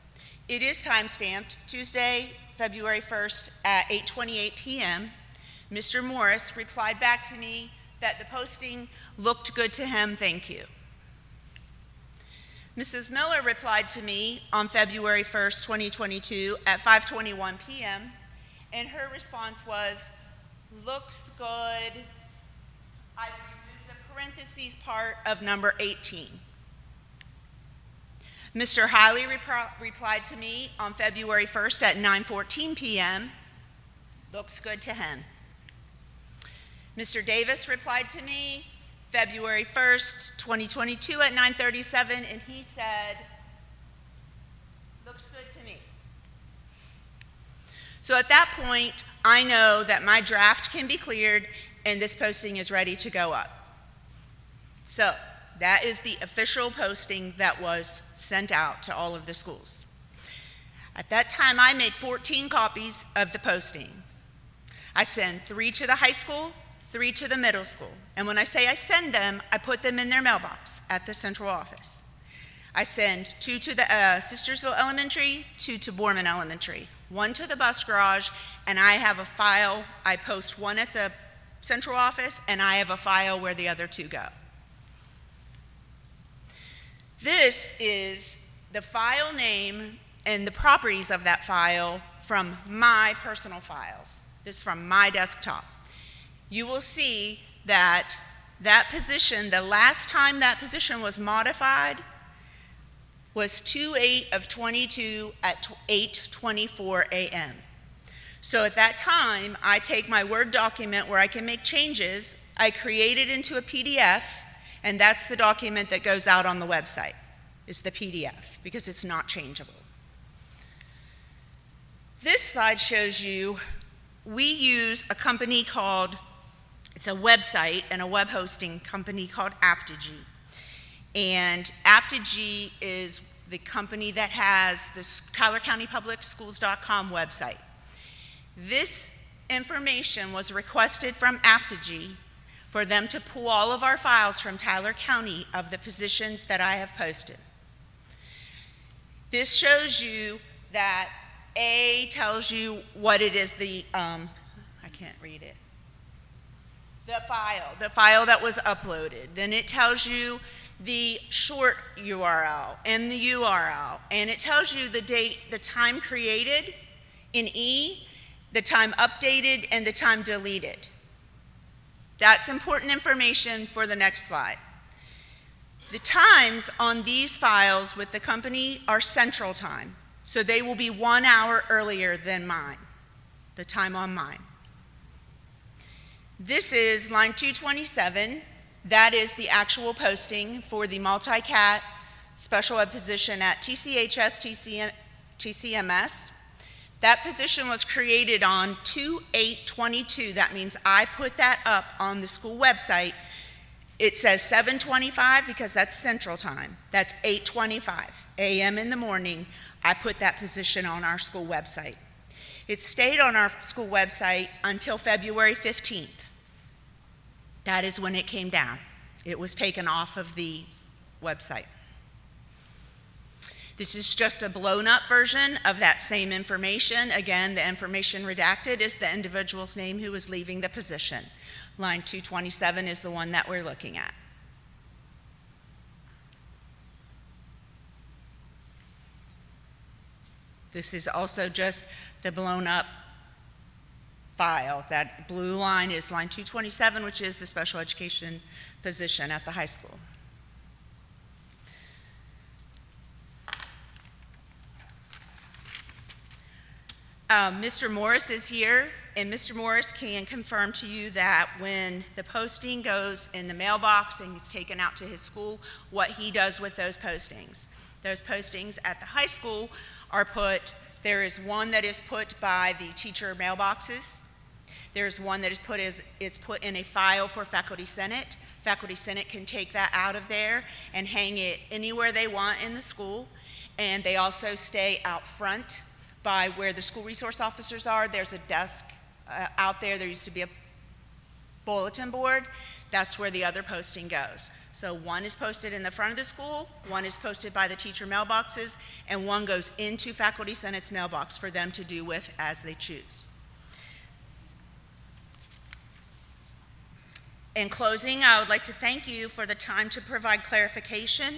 It is time-stamped, Tuesday, February 1st at 8:28 p.m. Mr. Morris replied back to me that the posting looked good to him, thank you. Mrs. Miller replied to me on February 1st, 2022 at 5:21 p.m. and her response was, looks good. I removed the parentheses part of number 18. Mr. Hiley replied to me on February 1st at 9:14 p.m. Looks good to him. Mr. Davis replied to me February 1st, 2022 at 9:37, and he said, looks good to me. So at that point, I know that my draft can be cleared and this posting is ready to go up. So that is the official posting that was sent out to all of the schools. At that time, I made 14 copies of the posting. I sent 3 to the high school, 3 to the middle school. And when I say I send them, I put them in their mailbox at the central office. I send 2 to the Sistersville Elementary, 2 to Borman Elementary, 1 to the bus garage, and I have a file. I post 1 at the central office, and I have a file where the other 2 go. This is the file name and the properties of that file from my personal files. This is from my desktop. You will see that that position, the last time that position was modified was 2/8/22 at 8:24 a.m. So at that time, I take my Word document where I can make changes, I create it into a PDF, and that's the document that goes out on the website, is the PDF, because it's not changeable. This slide shows you, we use a company called, it's a website and a web hosting company called Aptigee. And Aptigee is the company that has the TylerCountyPublicSchools.com website. This information was requested from Aptigee for them to pull all of our files from Tyler County of the positions that I have posted. This shows you that A tells you what it is, I can't read it. The file that was uploaded. Then it tells you the short URL and the URL, and it tells you the date, the time created in E, the time updated, and the time deleted. That's important information for the next slide. The times on these files with the company are Central Time, so they will be 1 hour earlier than mine, the time on mine. This is line 227. That is the actual posting for the multi-cat special ed position at TCHS, TCMS. That position was created on 2/8/22. That means I put that up on the school website. It says 7:25 because that's Central Time. That's 8:25 a.m. in the morning. I put that position on our school website. It stayed on our school website until February 15th. That is when it came down. It was taken off of the website. This is just a blown-up version of that same information. Again, the information redacted is the individual's name who is leaving the position. Line 227 is the one that we're looking at. This is also just the blown-up file. That blue line is line 227, which is the special education position at the high school. Mr. Morris is here, and Mr. Morris can confirm to you that when the posting goes in the mailbox and is taken out to his school, what he does with those postings. Those postings at the high school are put, there is one that is put by the teacher mailboxes. There's one that is put in a file for Faculty Senate. Faculty Senate can take that out of there and hang it anywhere they want in the school. And they also stay out front by where the school resource officers are. There's a desk out there. There used to be a bulletin board. That's where the other posting goes. So one is posted in the front of the school, one is posted by the teacher mailboxes, and one goes into Faculty Senate's mailbox for them to do with as they choose. In closing, I would like to thank you for the time to provide clarification.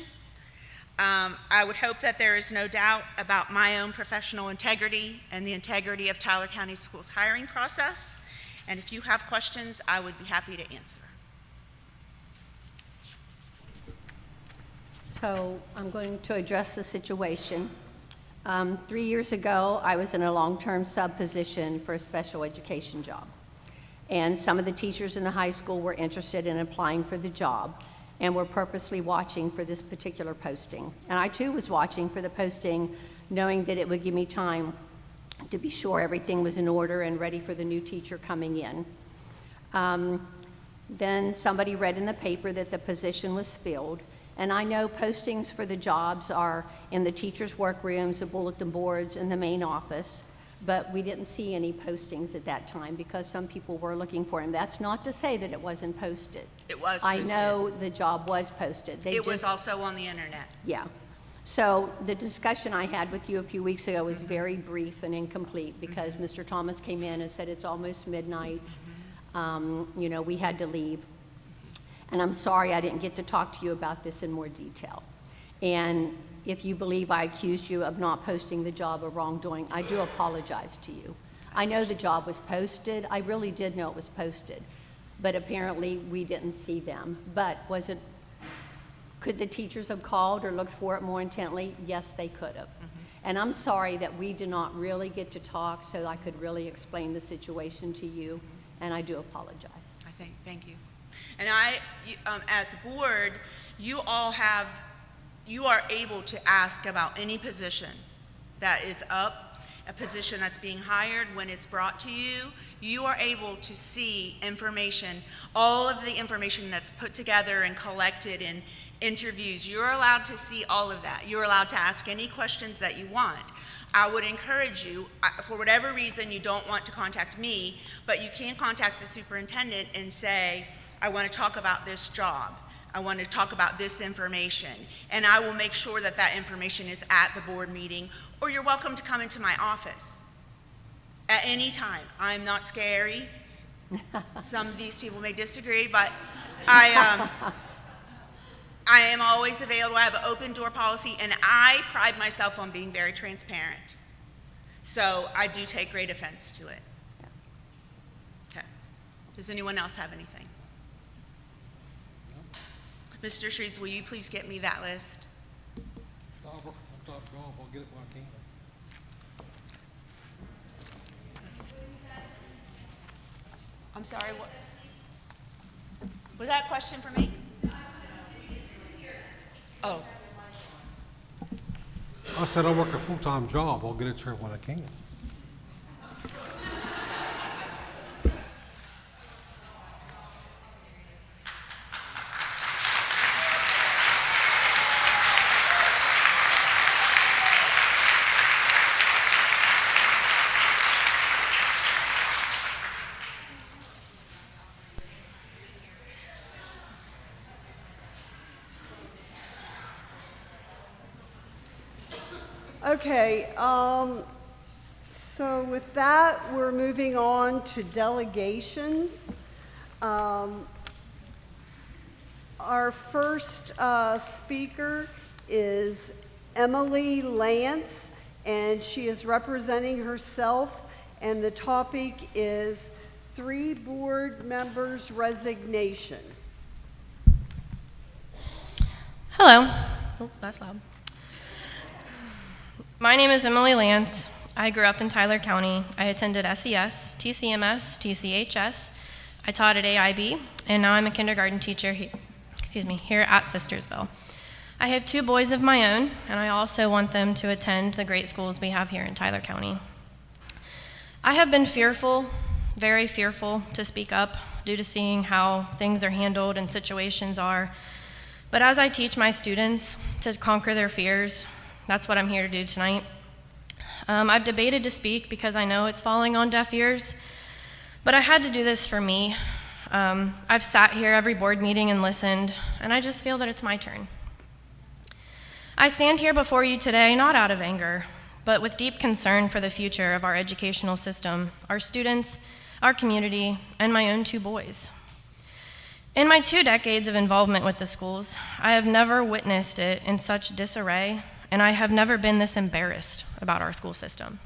I would hope that there is no doubt about my own professional integrity and the integrity of Tyler County Schools' hiring process. And if you have questions, I would be happy to answer. So I'm going to address the situation. 3 years ago, I was in a long-term sub position for a special education job. And some of the teachers in the high school were interested in applying for the job and were purposely watching for this particular posting. And I too was watching for the posting, knowing that it would give me time to be sure everything was in order and ready for the new teacher coming in. Then somebody read in the paper that the position was filled. And I know postings for the jobs are in the teachers' workrooms, the bulletin boards, and the main office, but we didn't see any postings at that time because some people were looking for them. That's not to say that it wasn't posted. It was I posted. know the job was posted. It was also on the internet. Yeah. So the discussion I had with you a few weeks ago was very brief and incomplete because Mr. Thomas came in and said it's almost midnight. We had to leave. And I'm sorry I didn't get to talk to you about this in more detail. And if you believe I accused you of not posting the job of wrongdoing, I do apologize to you. I know the job was posted. I really did know it was posted. But apparently we didn't see them. But could the teachers have called or looked for it more intently? Yes, they could have. And I'm sorry that we did not really get to talk so I could really explain the situation to you. And I do apologize. Thank you. And as a board, you are able to ask about any position that is up, a position that's being hired. When it's brought to you, you are able to see information, all of the information that's put together and collected in interviews. You're allowed to see all of that. You're allowed to ask any questions that you want. I would encourage you, for whatever reason you don't want to contact me, but you can contact the superintendent and say, I want to talk about this job. I want to talk about this information. And I will make sure that that information is at the board meeting, or you're welcome to come into my office at any time. I'm not scary. Some of these people may disagree, but I am always available. I have an open door policy, and I pride myself on being very transparent. So I do take great offense to it. Okay. Does anyone else have anything? Mr. Shreves, will you please get me that list? Top job, I'll get it when I can. I'm sorry, what? Was that a question for me? Oh. I said I work a full-time job, I'll get it to her when I can. Okay, so with that, we're moving on to delegations. Our first speaker is Emily Lance, and she is representing herself, and the topic is 3 board members' resignations. Hello. Oh, that's loud. My name is Emily Lance. I grew up in Tyler County. I attended SES, TCMS, TCHS. I taught at AIB, and now I'm a kindergarten teacher here at Sistersville. I have 2 boys of my own, and I also want them to attend the great schools we have here in Tyler County. I have been fearful, very fearful, to speak up due to seeing how things are handled and situations are. But as I teach my students to conquer their fears, that's what I'm here to do tonight. I've debated to speak because I know it's falling on deaf ears, but I had to do this for me. I've sat here every board meeting and listened, and I just feel that it's my turn. I stand here before you today not out of anger, but with deep concern for the future of our educational system, our students, our community, and my own 2 boys. In my 2 decades of involvement with the schools, I have never witnessed it in such disarray, and I have never been this embarrassed about our school system.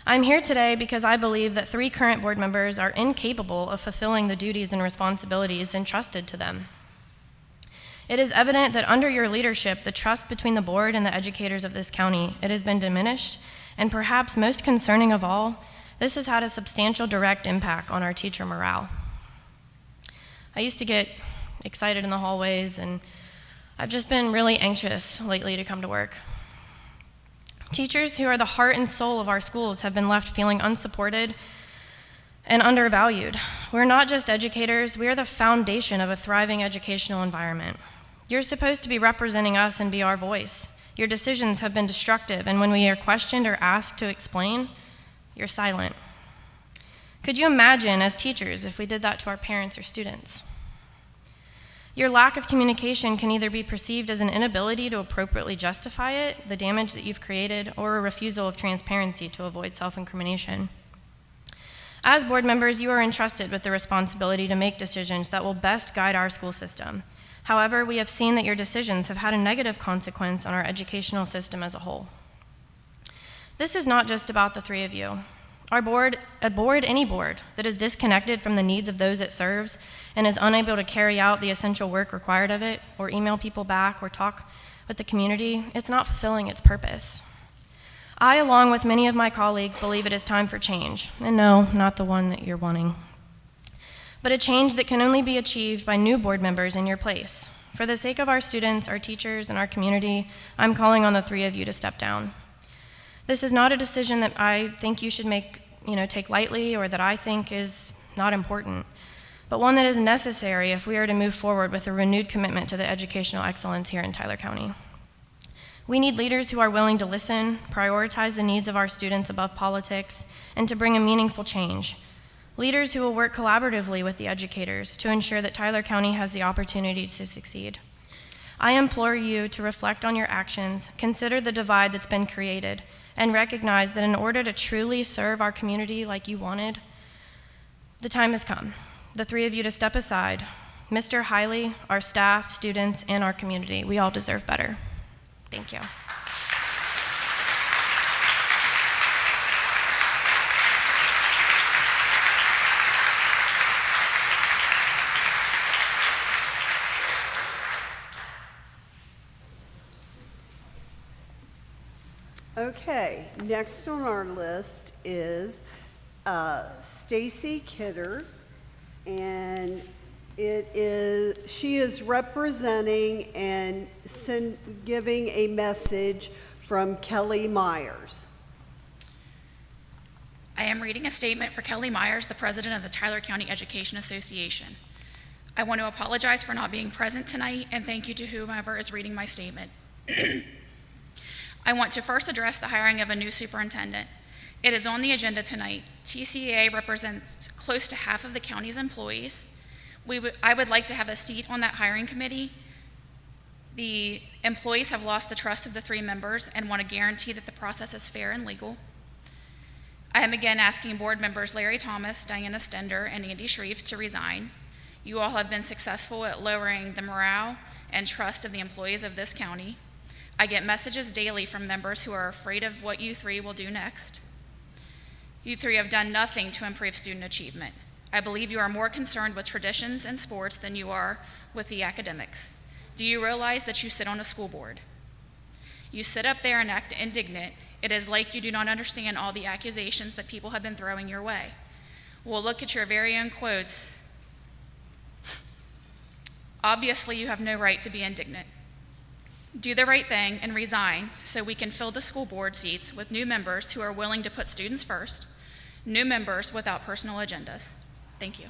I'm here today because I believe that 3 current board members are incapable of fulfilling the duties and responsibilities entrusted to them. It is evident that under your leadership, the trust between the board and the educators of this county, it has been diminished, and perhaps most concerning of all, this has had a substantial direct impact on our teacher morale. I used to get excited in the hallways, and I've just been really anxious lately to come to work. Teachers who are the heart and soul of our schools have been left feeling unsupported and undervalued. We're not just educators, we are the foundation of a thriving educational environment. You're supposed to be representing us and be our voice. Your decisions have been destructive, and when we are questioned or asked to explain, you're silent. Could you imagine as teachers if we did that to our parents or students? Your lack of communication can either be perceived as an inability to appropriately justify it, the damage that you've created, or a refusal of transparency to avoid self-incrimination. As board members, you are entrusted with the responsibility to make decisions that will best guide our school system. However, we have seen that your decisions have had a negative consequence on our educational system as a whole. This is not just about the 3 of you. Any board that is disconnected from the needs of those it serves and is unable to carry out the essential work required of it, or email people back, or talk with the community, it's not fulfilling its purpose. I, along with many of my colleagues, believe it is time for change, and no, not the one that you're wanting, but a change that can only be achieved by new board members in your place. For the sake of our students, our teachers, and our community, I'm calling on the 3 of you to step down. This is not a decision that I think you should take lightly, or that I think is not important, but one that is necessary if we are to move forward with a renewed commitment to the educational excellence here in Tyler County. We need leaders who are willing to listen, prioritize the needs of our students above politics, and to bring a meaningful change. Leaders who will work collaboratively with the educators to ensure that Tyler County has the opportunity to succeed. I implore you to reflect on your actions, consider the divide that's been created, and recognize that in order to truly serve our community like you wanted, the time has come. The 3 of you to step aside. Mr. Hiley, our staff, students, and our community, we all deserve better. Thank you. Okay, next on our list is Stacy Kidder, and she is representing and giving a message from Kelly Myers. I am reading a statement for Kelly Myers, the president of the Tyler County Education Association. I want to apologize for not being present tonight, and thank you to whomever is reading my statement. I want to first address the hiring of a new superintendent. It is on the agenda tonight. TCEA represents close to half of the county's employees. I would like to have a seat on that hiring committee. The employees have lost the trust of the 3 members and want to guarantee that the process is fair and legal. I am again asking board members Larry Thomas, Diana Stender, and Andy Shreves to resign. You all have been successful at lowering the morale and trust of the employees of this county. I get messages daily from members who are afraid of what you 3 will do next. You 3 have done nothing to improve student achievement. I believe you are more concerned with traditions and sports than you are with the academics. Do you realize that you sit on a school board? You sit up there and act indignant. It is like you do not understand all the accusations that people have been throwing your way. We'll look at your very own quotes. Obviously, you have no right to be indignant. Do the right thing and resign so we can fill the school board seats with new members who are willing to put students first, new members without personal agendas. Thank you.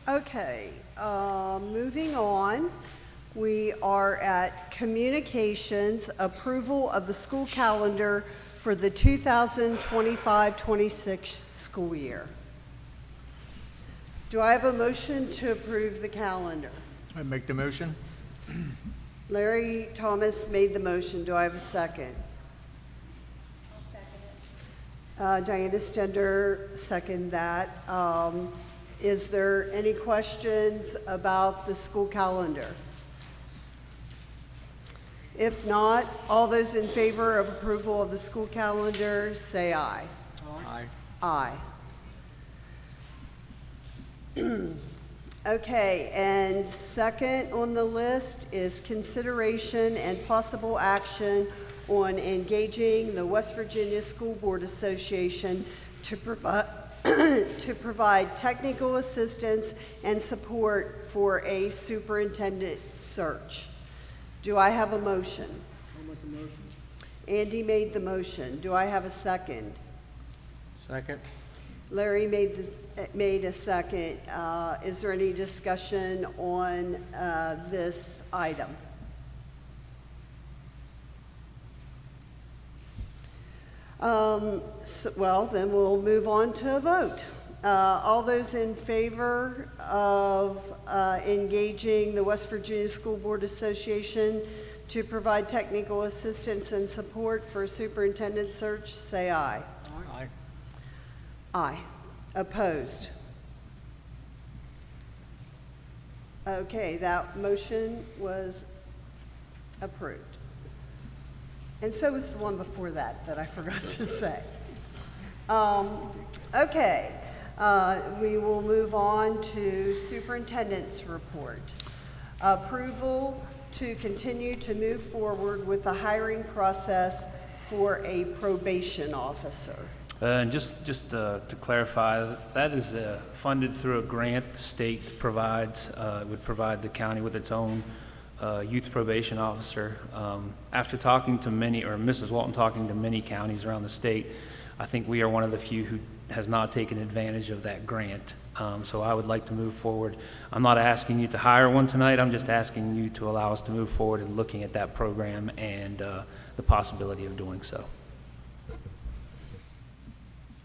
Okay, moving on, we are at communications, approval of the school calendar for the 2025-26 school year. Do I have a motion to approve the calendar? I make the motion. Larry Thomas made the motion. Do I have a second? Diana Stender second that. Is there any questions about the school calendar? If not, all those in favor of approval of the school calendar, say aye. Aye. Aye. Okay, and second on the list is consideration and possible action on engaging the West Virginia School Board Association to provide technical assistance and support for a superintendent search. Do I have a motion? I'll make the motion. Andy made the motion. Do I have a second? Second. Larry made a second. Is there any discussion on this item? Well, then we'll move on to a vote. All those in favor of engaging the West Virginia School Board Association to provide technical assistance and support for a superintendent search, say aye. Aye. Aye. Opposed? Okay, that motion was approved. And so was the one before that I forgot to say. Okay, we will move on to superintendent's report. Approval to continue to move forward with the hiring process for a probation officer. And just to clarify, that is funded through a grant the state provides. It would provide the county with its own youth probation officer. After talking to many, or Mrs. Walton talking to many counties around the state, I think we are one of the few who has not taken advantage of that grant. So I would like to move forward. I'm not asking you to hire one tonight. I'm just asking you to allow us to move forward in looking at that program and the possibility of doing so.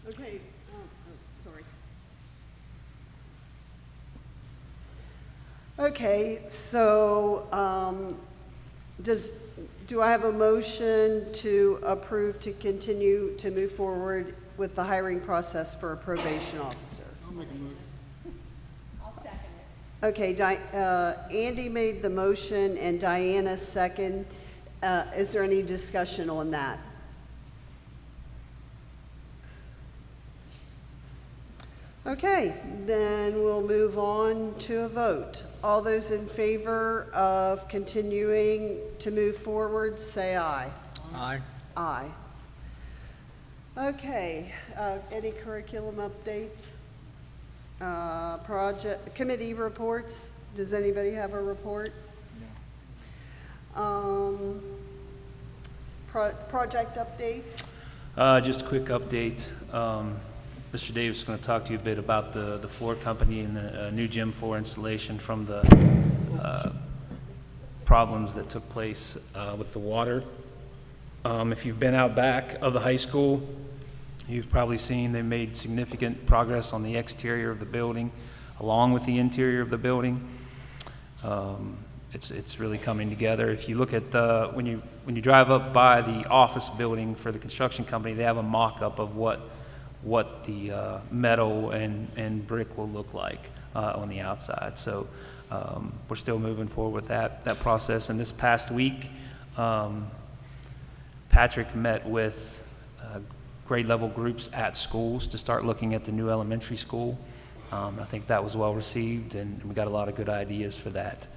Okay, sorry. Okay, so do I have a motion to approve to continue to move forward with the hiring process for a probation officer? I'll make a motion. I'll second it. Okay, Andy made the motion and Diana second. Is there any discussion on that? Okay, then we'll move on to a vote. All those in favor of continuing to move forward, say aye. Aye. Aye. Okay, any curriculum updates? Project, committee reports? Does anybody have a report? No. Project updates? Just a quick update. Mr. Davis is going to talk to you a bit about the floor company and the new gym floor installation from the problems that took place with the water. If you've been out back of the high school, you've probably seen they made significant progress on the exterior of the building, along with the interior of the building. It's really coming together. If you look at when you drive up by the office building for the construction company, they have a mock-up of what the metal and brick will look like on the outside. So we're still moving forward with that process. And this past week, Patrick met with grade level groups at schools to start looking at the new elementary school. I think that was well received, and we got a lot of good ideas for that.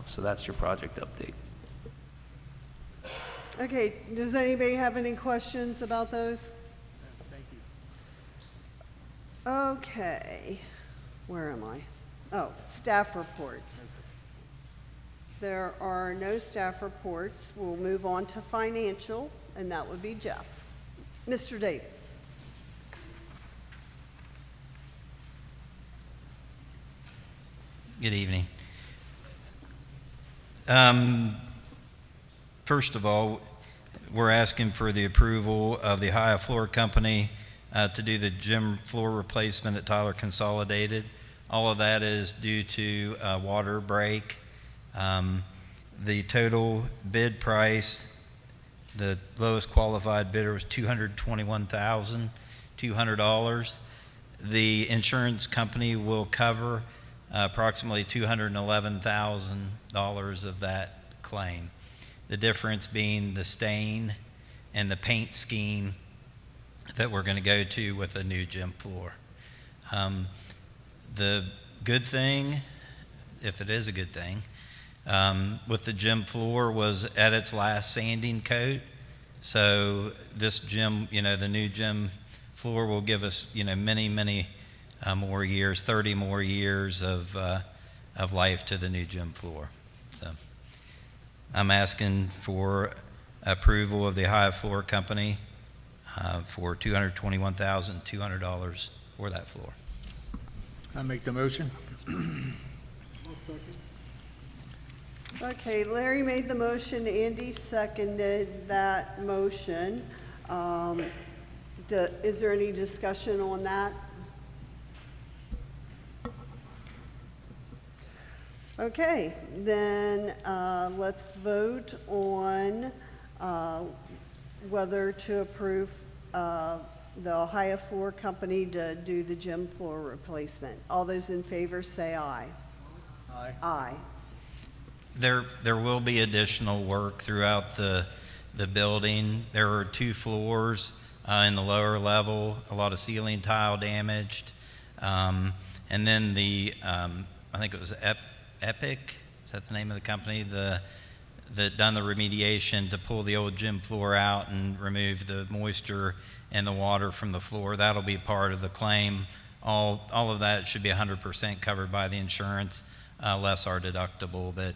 So that's your project update. Okay, does anybody have any questions about those? Thank you. Okay, where am I? Oh, staff reports. There are no staff reports. We'll move on to financial, and that would be Jeff. Mr. Davis. Good evening. First of all, we're asking for the approval of the Haya Floor Company to do the gym floor replacement at Tyler Consolidated. All of that is due to a water break. The total bid price, the lowest qualified bidder was $221,200. The insurance company will cover approximately $211,000 of that claim. The difference being the stain and the paint scheme that we're going to go to with a new gym floor. The good thing, if it is a good thing, with the gym floor was at its last sanding coat. So this gym, the new gym floor will give us, many more years, 30 more years of life to the new gym floor. So I'm asking for approval of the Haya Floor Company for $221,200 for that floor. I make the motion. Okay, Larry made the motion, Andy seconded that motion. Is there any discussion on that? Okay, then let's vote on whether to approve the Ohio Floor Company to do the gym floor replacement. All those in favor say aye. Aye. Aye. There will be additional work throughout the building. There are 2 floors in the lower level, a lot of ceiling tile damaged. And then I think it was Epic, is that the name of the company, that done the remediation to pull the old gym floor out and remove the moisture and the water from the floor. That'll be part of the claim. All of that should be 100% covered by the insurance, less our deductible. But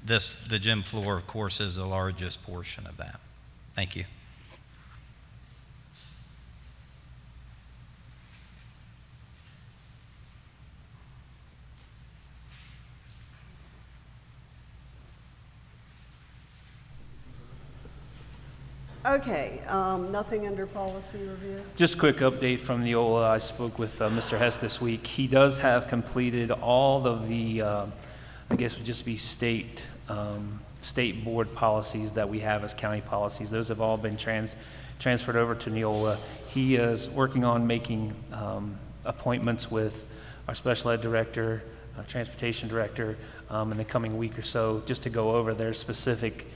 the gym floor, of course, is the largest portion of that. Thank you. Okay, nothing under policy review? Just a quick update from Neola. I spoke with Mr. Hess this week. He does have completed all of the, I guess would just be state board policies that we have as county policies. Those have all been transferred over to Neola. He is working on making appointments with our special ed director, our transportation director, in the coming week or so, just to go over their specific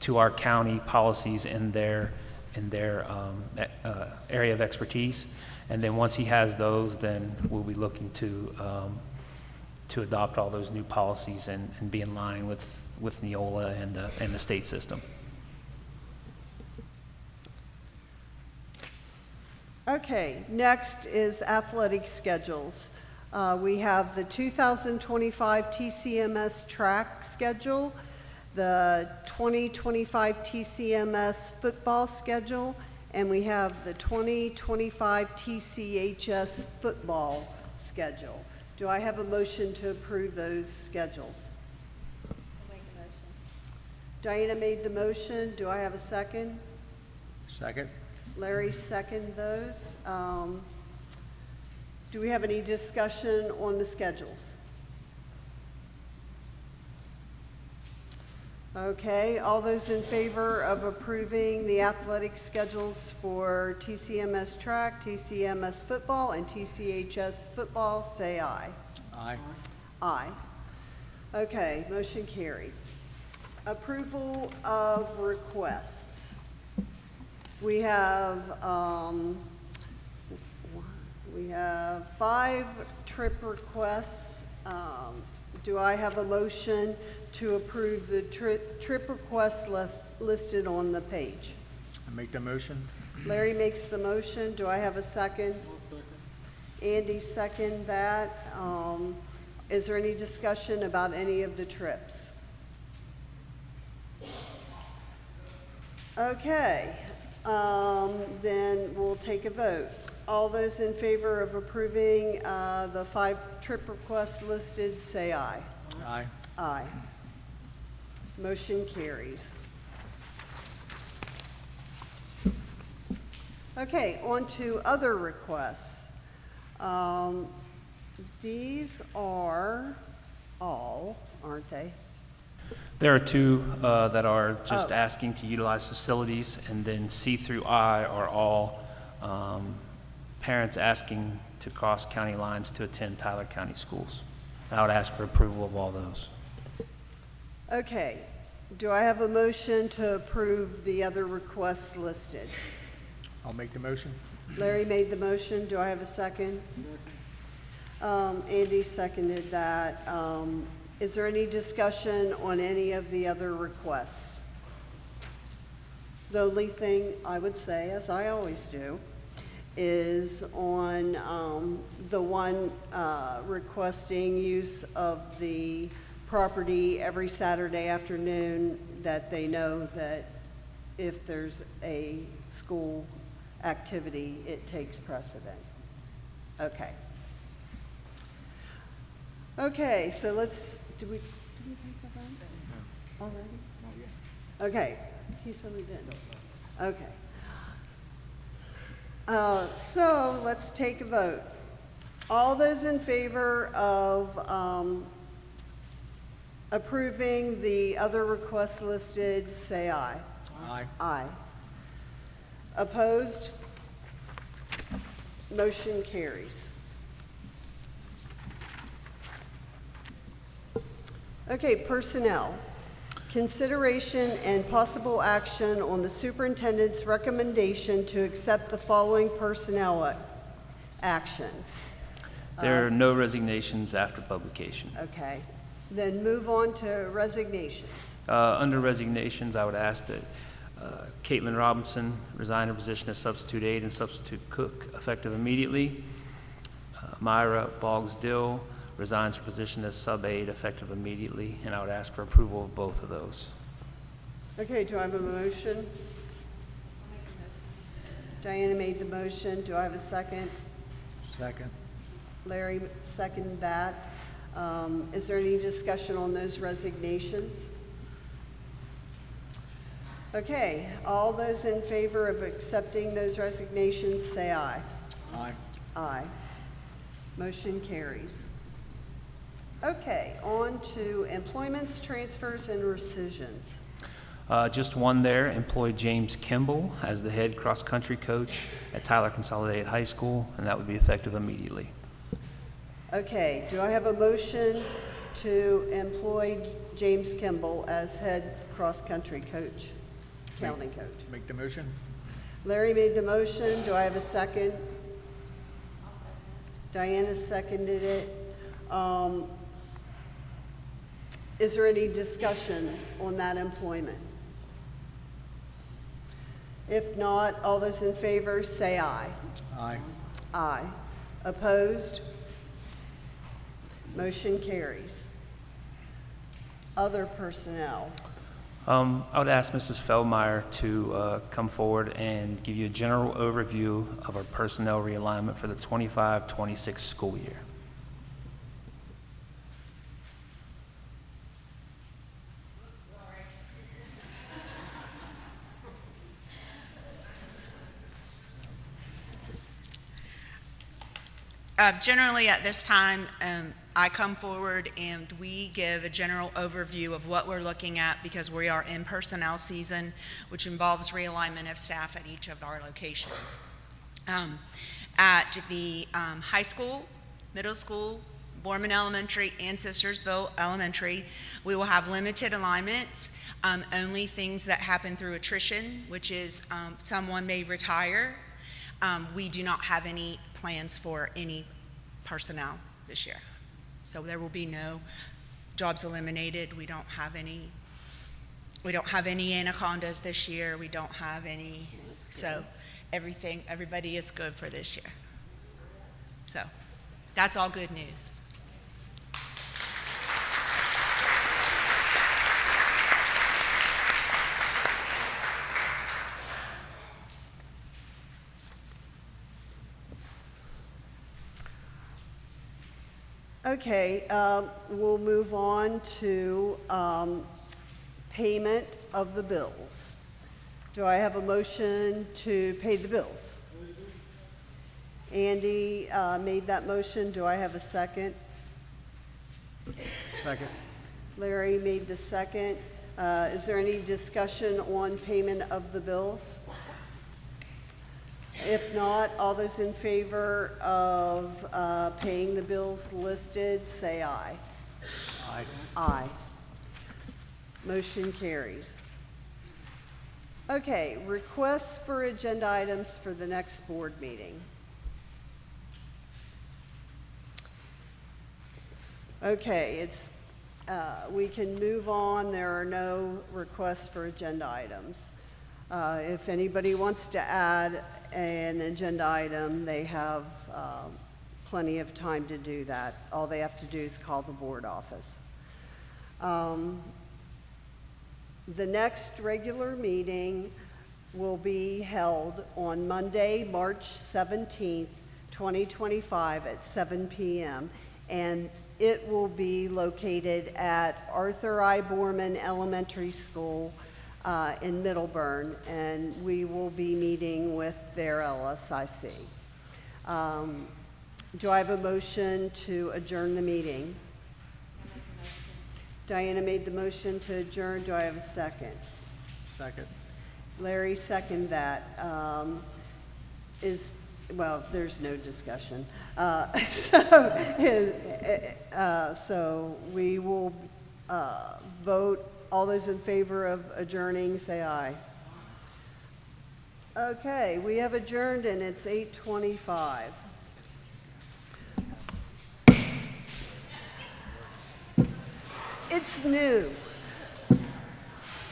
to our county policies in their area of expertise. And then once he has those, then we'll be looking to adopt all those new policies and be in line with Neola and the state system. Okay, next is athletic schedules. We have the 2025 TCMS track schedule, the 2025 TCMS football schedule, and we have the 2025 TCHS football schedule. Do I have a motion to approve those schedules? Diana made the motion. Do I have a second? Second. Larry seconded those. Do we have any discussion on the schedules? Okay, all those in favor of approving the athletic schedules for TCMS track, TCMS football, and TCHS football, say aye. Aye. Aye. Okay, motion carried. Approval of requests. We have 5 trip requests. Do I have a motion to approve the trip requests listed on the page? I make the motion. Larry makes the motion. Do I have a second? Andy second that. Is there any discussion about any of the trips? Okay, then we'll take a vote. All those in favor of approving the 5 trip requests listed, say aye. Aye. Aye. Motion carries. Okay, on to other requests. These are all, aren't they? There are 2 that are just asking to utilize facilities, and then C through I are all parents asking to cross county lines to attend Tyler County schools. I would ask for approval of all those. Okay, do I have a motion to approve the other requests listed? I'll make the motion. Larry made the motion. Do I have a second? Andy seconded that. Is there any discussion on any of the other requests? The only thing I would say, as I always do, is on the one requesting use of the property every Saturday afternoon, that they know that if there's a school activity, it takes precedent. Okay. Okay, so let's, did we take the vote? No. Already? Not yet. Okay, he said we did. Okay. So let's take a vote. All those in favor of approving the other requests listed, say aye. Aye. Aye. Opposed? Motion carries. Okay, personnel. Consideration and possible action on the superintendent's recommendation to accept the following personnel actions. There are no resignations after publication. Okay, then move on to resignations. Under resignations, I would ask that Caitlin Robinson resign her position as substitute aide and substitute cook effective immediately. Myra Boggs-Dill resigns her position as sub-aide effective immediately, and I would ask for approval of both of those. Okay, do I have a motion? Diana made the motion. Do I have a second? Second. Larry seconded that. Is there any discussion on those resignations? Okay, all those in favor of accepting those resignations, say aye. Aye. Aye. Motion carries. Okay, on to employments, transfers, and rescissions. Just one there, employ James Kimball as the head cross-country coach at Tyler Consolidated High School, and that would be effective immediately. Okay, do I have a motion to employ James Kimball as head cross-country coach, county coach? Make the motion. Larry made the motion. Do I have a second? Diana seconded it. Is there any discussion on that employment? If not, all those in favor say aye. Aye. Aye. Opposed? Motion carries. Other personnel. I would ask Mrs. Feldmeyer to come forward and give you a general overview of our personnel realignment for the 25-26 school year. Generally, at this time, I come forward and we give a general overview of what we're looking at because we are in personnel season, which involves realignment of staff at each of our locations. At the high school, middle school, Borman Elementary, and Sistersville Elementary, we will have limited alignments, only things that happen through attrition, which is someone may retire. We do not have any plans for any personnel this year. So there will be no jobs eliminated. We don't have any anacondas this year. We don't have any, so everybody is good for this year. So that's all good news. Okay, we'll move on to payment of the bills. Do I have a motion to pay the bills? Andy made that motion. Do I have a second? Second. Larry made the second. Is there any discussion on payment of the bills? If not, all those in favor of paying the bills listed, say aye. Aye. Aye. Motion carries. Okay, requests for agenda items for the next board meeting. Okay, we can move on. There are no requests for agenda items. If anybody wants to add an agenda item, they have plenty of time to do that. All they have to do is call the board office. The next regular meeting will be held on Monday, March 17th, 2025 at 7 p.m. and it will be located at Arthur I. Borman Elementary School in Middleburn, and we will be meeting with their LSIC. Do I have a motion to adjourn the meeting? Diana made the motion to adjourn. Do I have a second? Second. Larry seconded that. Well, there's no discussion. So we will vote. All those in favor of adjourning, say aye. Okay, we have adjourned and it's 8:25. It's new.